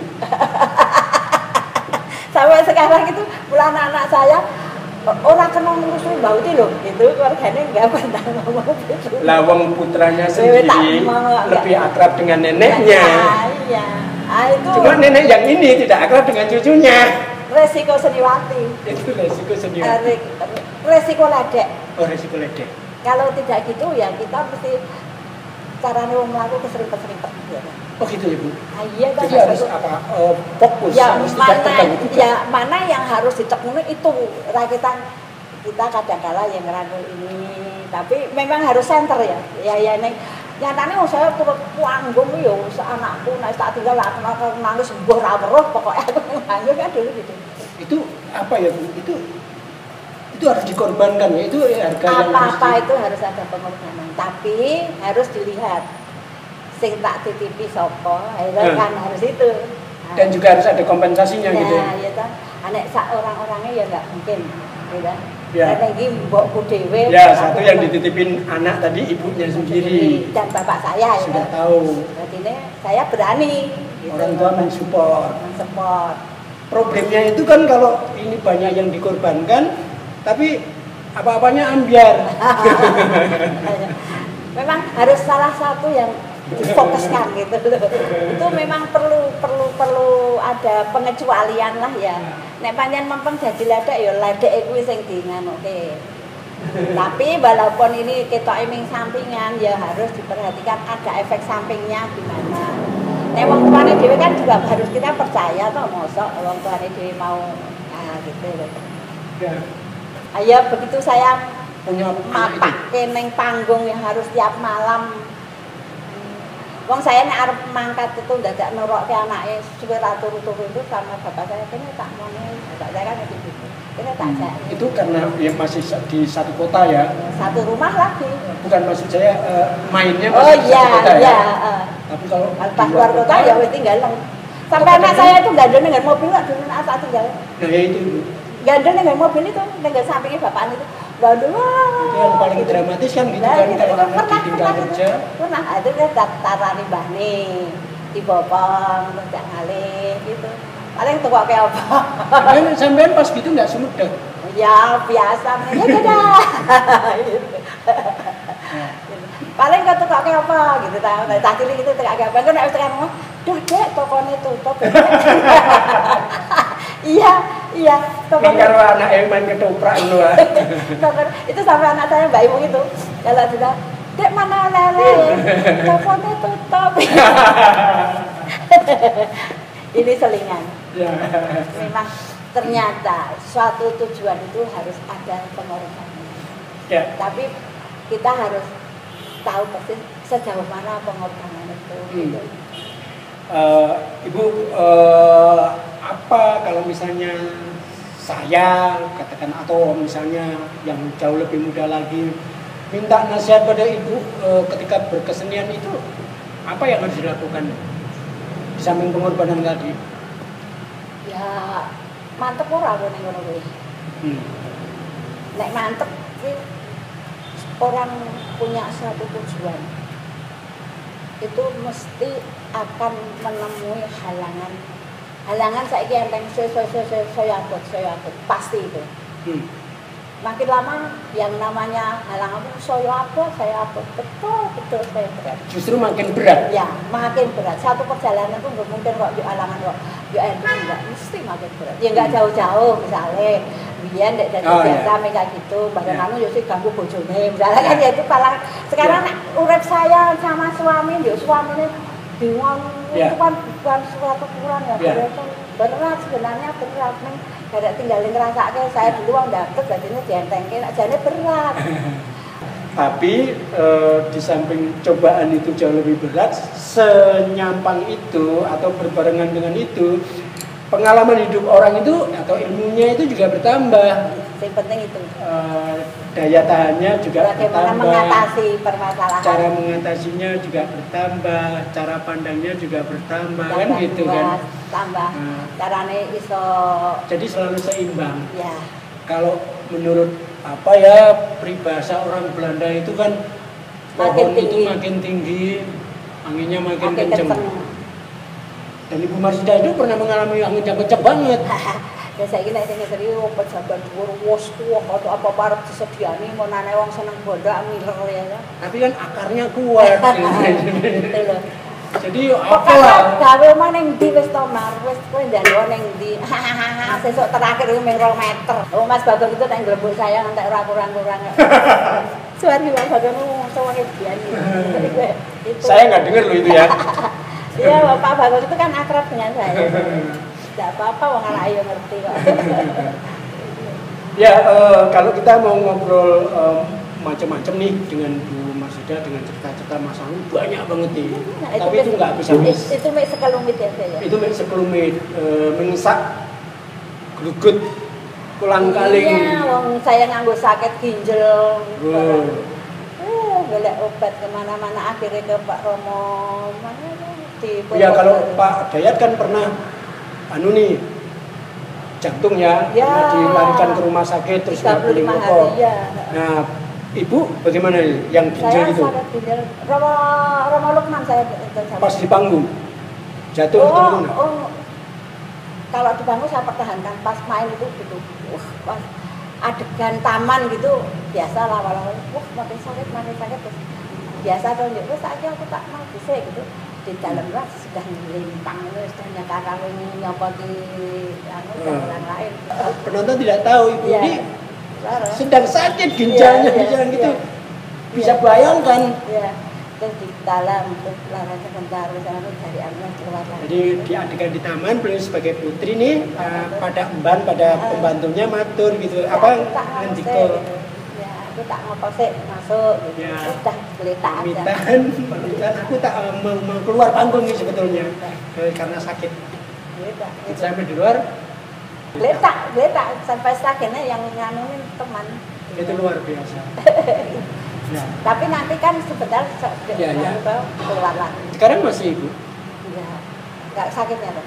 Sampai sekarang itu bulan anak saya orang kena ngurus bau itu loh, gitu keluarganya enggak pernah ngomong gitu. Lah wong putranya sendiri lebih akrab dengan neneknya. Iya. Itu. Cuma nenek yang ini tidak akrab dengan cucunya. Resiko seniwati. Itu resiko seniwati. resiko ledek. Oh, resiko ledek. Kalau tidak gitu ya kita mesti caranya wong mlaku keserimpet-serimpet gitu. Oh gitu ya Bu? Iya kan. Jadi harus apa? Fokus, ya, harus tidak terganggu juga. Ya mana yang harus ditekuni itu rakitan kita kadang-kala yang ngerangkul ini. Tapi memang harus center ya. Ya nek nyatane wong saya turut panggung ya anakku nek tak tinggal aku nangis mbuh ra weruh pokoke aku nangis kan dulu gitu. Itu apa ya Bu? Itu harus dikorbankan ya. Itu harga yang apa-apa itu harus ada pengorbanan. Tapi harus dilihat sing tak titipi sapa, kan harus itu. Dan juga harus ada kompensasinya gitu. Ya kan. Anek sak orang-orangnya ya enggak mungkin, ya kan. Ya. Karena ini mbokku dhewe. Ya, satu yang dititipin anak tadi ibunya sendiri dan bapak saya sudah ya, tahu. Berarti ini saya berani gitu. Orang tua mensupport. Mensupport. Problemnya itu kan kalau ini banyak yang dikorbankan, tapi apa-apanya ambiar. Memang harus salah satu yang difokuskan gitu loh. Itu memang perlu ada pengecualian lah ya. Nek pancen mempeng dadi ledek ya ledek kuwi sing dinganuke. Tapi walaupun ini ketoke ming sampingan ya harus diperhatikan ada efek sampingnya gimana. Nek wong tuane dhewe kan juga harus kita percaya toh mosok wong tuane dhewe mau gitu loh. Ya. Ayo begitu saya punya mapake ning panggung yang harus tiap malam. Wong saya nek arep mangkat itu dadak nurokke anake suwe ra turu-turu itu sama bapak saya kene tak ngene. Bapak saya kan gitu. Kene tak ajak. Itu karena ya masih di satu kota ya. Satu rumah lagi. Bukan maksud saya mainnya masih di satu kota ya. Tapi kalau pas luar kota ya wis tinggal. Sampai anak saya itu gandeng dengan mobil kok dulu anak tak tinggal. Nah, ya itu. Gandeng dengan mobil itu tinggal sampingnya bapak itu. Gandeng. Itu yang paling dramatis kan gitu kan kalau anak ditinggal kerja. Pernah ada tarani mbahne dibopong terus jak ngalih gitu. Paling tukok ke apa? Sampean pas gitu enggak sumedeg. Ya biasa. Ya dadah. Paling kok tukok ke apa gitu ta. Tak cilik itu tukok ke apa. Kok nek tekan ngomong, "Duh, Dek, tokone tutup." Iya, tokone. Karo anake main ketoprak ngono wae. Itu sampai anak saya Mbak Ibu itu. Kalau sudah, "Dek, mana lele? Tokone tutup." Ini selingan. Ya. Memang ternyata suatu tujuan itu harus ada pengorbanan. Ya. Tapi kita harus tahu persis sejauh mana pengorbanan itu. Gitu. Ibu, apa kalau misalnya saya katakan atau misalnya yang jauh lebih muda lagi minta nasihat pada ibu ketika berkesenian itu apa yang harus dilakukan di samping pengorbanan tadi? Ya mantep ora ning ngono kuwi. Nek mantep kuwi orang punya suatu tujuan itu mesti akan menemui halangan saiki enteng saya abot pasti itu. Makin lama yang namanya halangan saya abot betul saya berat. Justru makin berat. Ya, makin berat. Satu perjalanan itu nggak mungkin kok di halangan kok di ending enggak mesti makin berat. Ya nggak jauh-jauh misalnya biyen nek dadi biasa mereka gitu, bahkan anu yo sih ganggu bojone. Misalnya kan ya itu paling sekarang urip saya sama suami, yo suamine bingung itu kan bukan suatu ukuran ya. Berat sebenarnya berat nih. Kada tinggalin ngerasake saya dulu wong dapet jadinya dientengke nek jane berat. Tapi di samping cobaan itu jauh lebih berat, senyampang itu atau berbarengan dengan itu pengalaman hidup orang itu atau ilmunya itu juga bertambah. Yang penting itu. Daya tahannya juga bagaimana bertambah. Mengatasi permasalahan. Cara mengatasinya juga bertambah, cara pandangnya juga bertambah, kan gitu kan. Tambah. Carane iso. Jadi selalu seimbang. Ya. Kalau menurut apa ya peribahasa orang Belanda itu kan pohon itu makin tinggi, anginnya makin kenceng. Dan Ibu Marsida itu pernah mengalami angin yang kenceng banget. Ya saiki nek sing serius pejabat dhuwur wis tuwa atau apa parep disediani menane wong seneng bodak miler ya. Tapi kan akarnya kuat. Gitu loh. Jadi pokoknya gawe omah ning ndi wis to Mar, wis kowe njaluk ning ndi. Sesuk terakhir iki ming 2 meter. Oh Mas Bagong itu nek nglebuk saya entek ora kurang-kurang. Suwari Mas Bagong suwake biyen. Saya nggak dengar loh itu ya. Iya, Pak Bagong itu kan akrab dengan saya. Enggak apa-apa wong anak ayo ngerti kok. Ya, kalau kita mau ngobrol macam-macam nih dengan Bu Marsida, dengan cerita-cerita masa lalu banyak banget nih. Nah, tapi itu nggak bisa habis. Itu mek sekelumit ya saya. Itu mek sekelumit, mengisak glugut kulang-kaling. Iya, wong saya nganggo sakit ginjal. Golek obat kemana-mana akhirnya ke Pak Romo. Mana di ya kalau Pak Dayat kan pernah jantung ya, pernah dilarikan ke rumah sakit terus 35 hari ya. Nah, Ibu bagaimana yang ginjal itu? Saya sakit ginjal. Romo Lukman saya pas di panggung jatuh atau gimana? Kalau di panggung saya pertahankan, pas main itu gitu. Pas adegan taman gitu biasa lah walau makin sakit terus biasa tuh wes aja aku tak mau bisa gitu di dalam lah sudah limpang sudah nyatakan ini nyopoti orang lain. Penonton tidak tahu Ibu ya, ini sedang sakit ginjalnya jalan gitu bisa bayangkan ya. Terus di dalam lara sebentar dari Allah keluar lagi. Jadi di adegan di taman beliau sebagai putri nih pada pembantunya matur gitu ya, apa ngendiko gitu. Ya aku tak ngopo sih masuk gitu. Ya. Udah geletak aja. Pamitan aku tak mau keluar panggung nih sebetulnya karena sakit. Geletak. Sampai di luar Geletak sampai sakitnya yang nganunin teman. Itu luar biasa. Ya. Tapi nanti kan sebentar keluar lagi. Sekarang masih Ibu? Enggak sakitnya loh.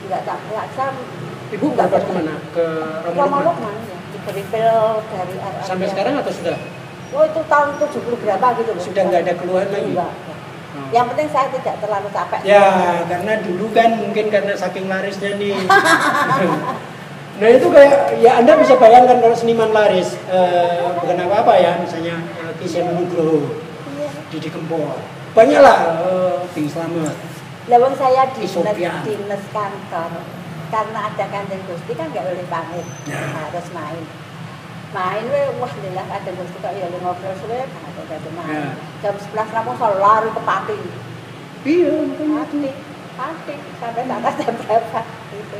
Enggak sam. Ibu berobat kemana? Ke Romo Lukman ya. Diberi pil dari sampai sekarang atau sudah? Oh itu tahun 70 berapa gitu loh. Sudah nggak ada keluhan lagi? Enggak. Yang penting saya tidak terlalu capek. Ya, karena dulu kan mungkin karena saking larisnya nih. Nah itu kayak, ya Anda bisa bayangkan kalau seniman laris, bukan apa-apa ya, misalnya Kisah Nugroho, Didi Kempot, banyaklah, Bing Slamet. Lawang saya dinas kantor, karena ada Kanjeng Gusti kan nggak boleh pamit, harus main. Wah lelah ada Gusti kok ya ngobrol suwe, ada main. Jam 11 rampung saya lari ke Pati. Iya, Pati, sampai atas jam berapa gitu.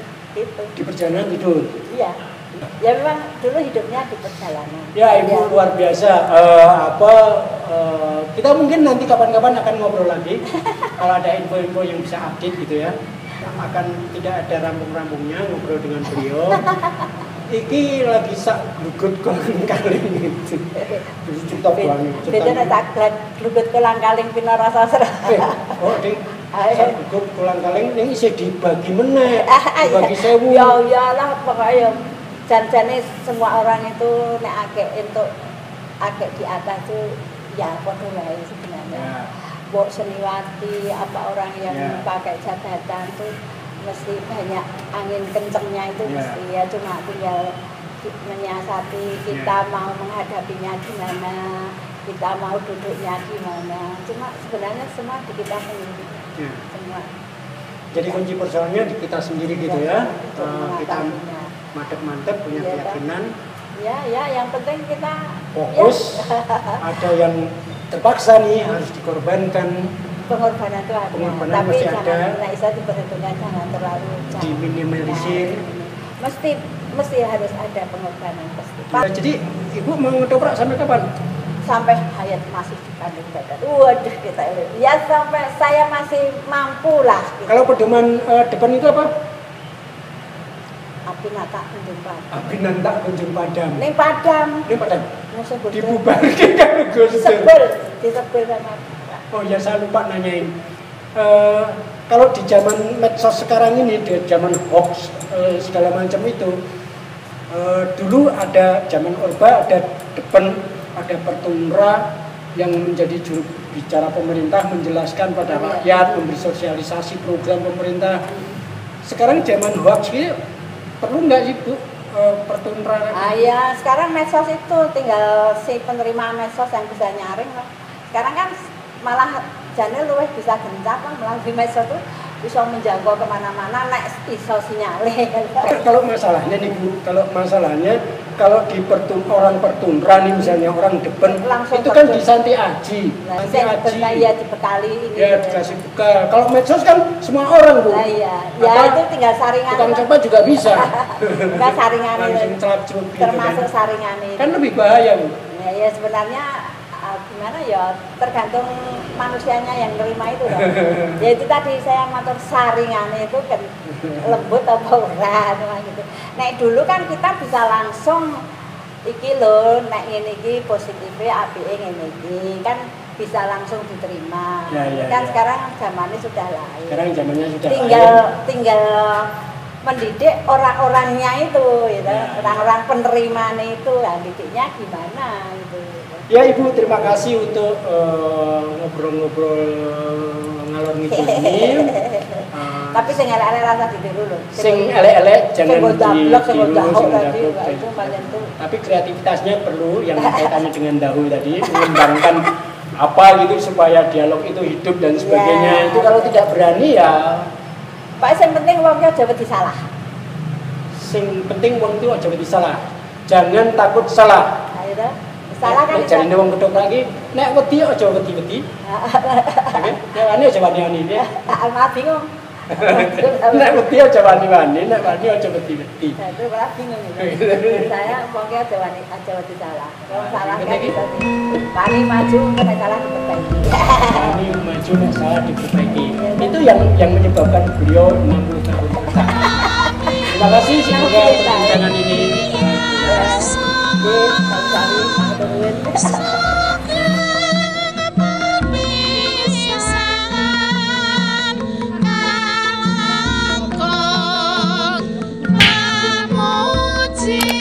Di perjalanan tidur? Iya. Ya memang dulu hidupnya di perjalanan. Ya Ibu luar biasa. Kita mungkin nanti kapan-kapan akan ngobrol lagi. Kalau ada info-info yang bisa update gitu ya. Akan tidak ada rampung-rampungnya ngobrol dengan beliau. Iki lagi sak glugut kolang-kaling gitu. Terus cerita banget. Beda nek tak glugut kolang-kaling pina rasa serah. Ding. Sak glugut kolang-kaling ning isih dibagi meneh. Dibagi 1000. Ya iyalah pokoknya jan-jane semua orang itu nek akeh di atas tuh ya padha wae sebenarnya. Mbok Seniwati apa orang yang pakai jabatan tuh mesti banyak angin kencengnya itu mesti ya cuma tinggal menyiasati kita mau menghadapinya gimana, kita mau duduknya gimana. Cuma sebenarnya semua di kita sendiri. Semua. Jadi kunci persoalannya di kita sendiri gitu ya. Kita mantep-mantep punya keyakinan. Ya, yang penting kita fokus. Ada yang terpaksa nih harus dikorbankan. Pengorbanan itu ada, tapi jangan bisa diperhitungkan, jangan terlalu diminimalisir. Mesti harus ada pengorbanan pasti. Jadi Ibu mau ngedobrak sampai kapan? Sampai hayat masih di kandung badan. Waduh kita ya sampai saya masih mampu lah. Gitu. Kalau pedoman depan itu apa? Api nata kunjung padam. Api nata kunjung padam. Ning padam. Dibubarkan kan Gus. Disebel sama. Oh ya saya lupa nanyain. Kalau di zaman medsos sekarang ini, di zaman hoax segala macam itu, dulu ada zaman Orba, ada Depen, ada Pertumra yang menjadi juru bicara pemerintah menjelaskan pada rakyat, memberi sosialisasi program pemerintah. Sekarang zaman hoax ini perlu nggak sih Bu Pertumra? Ya sekarang medsos itu tinggal si penerima medsos yang bisa nyaring loh. Sekarang kan malah jane luwih bisa gencar kan melalui medsos tuh bisa menjangkau kemana-mana nek iso sinyale. Kalau masalahnya nih Bu, kalau di orang pertunra nih misalnya orang depan langsung itu kan disanti aji, ya dibekali ini. Ya dikasih bekal. Kalau medsos kan semua orang Bu. Nah, iya. Ya itu tinggal saringan. Tukang coba juga bisa. Enggak saringan langsung celap-celup gitu termasuk kan. saringan itu. Kan lebih bahaya Bu. Ya sebenarnya gimana ya tergantung manusianya yang nerima itu loh. Ya itu tadi saya ngatur saringannya itu kan lembut apa ora gitu. Nek dulu kan kita bisa langsung iki lho nek ngene iki positifnya apike ngene iki kan bisa langsung diterima. Kan sekarang zamannya sudah lain. Sekarang zamannya sudah tinggal mendidik orang-orangnya itu gitu. Orang-orang penerimanya itu didiknya gimana gitu. Ya Ibu, terima kasih untuk ngobrol-ngobrol ngalor ngidul ini. Tapi sing elek-elek rasa ditiru lho. Sing elek-elek jangan ditiru. Tapi kreativitasnya perlu yang kaitannya dengan dahu tadi, mengembangkan apa gitu supaya dialog itu hidup dan sebagainya. Itu kalau tidak berani ya. Pak, yang penting wong aja wedi salah. Sing penting wong itu aja wedi salah. Jangan takut salah. Ayo salah kan jarine wong kedok lagi nek wedi aja wedi-wedi. Oke, nek aja wani-wani ya. Maaf bingung. Nek wedi aja wani-wani, nek wani aja wedi-wedi. Itu malah bingung gitu. Saya pokoknya aja wedi salah. Kalau salah kan bisa wani maju nek salah diperbaiki. Wani maju nek salah diperbaiki. Itu yang menyebabkan beliau 60 tahun. Terima kasih semoga perbincangan ini Memuji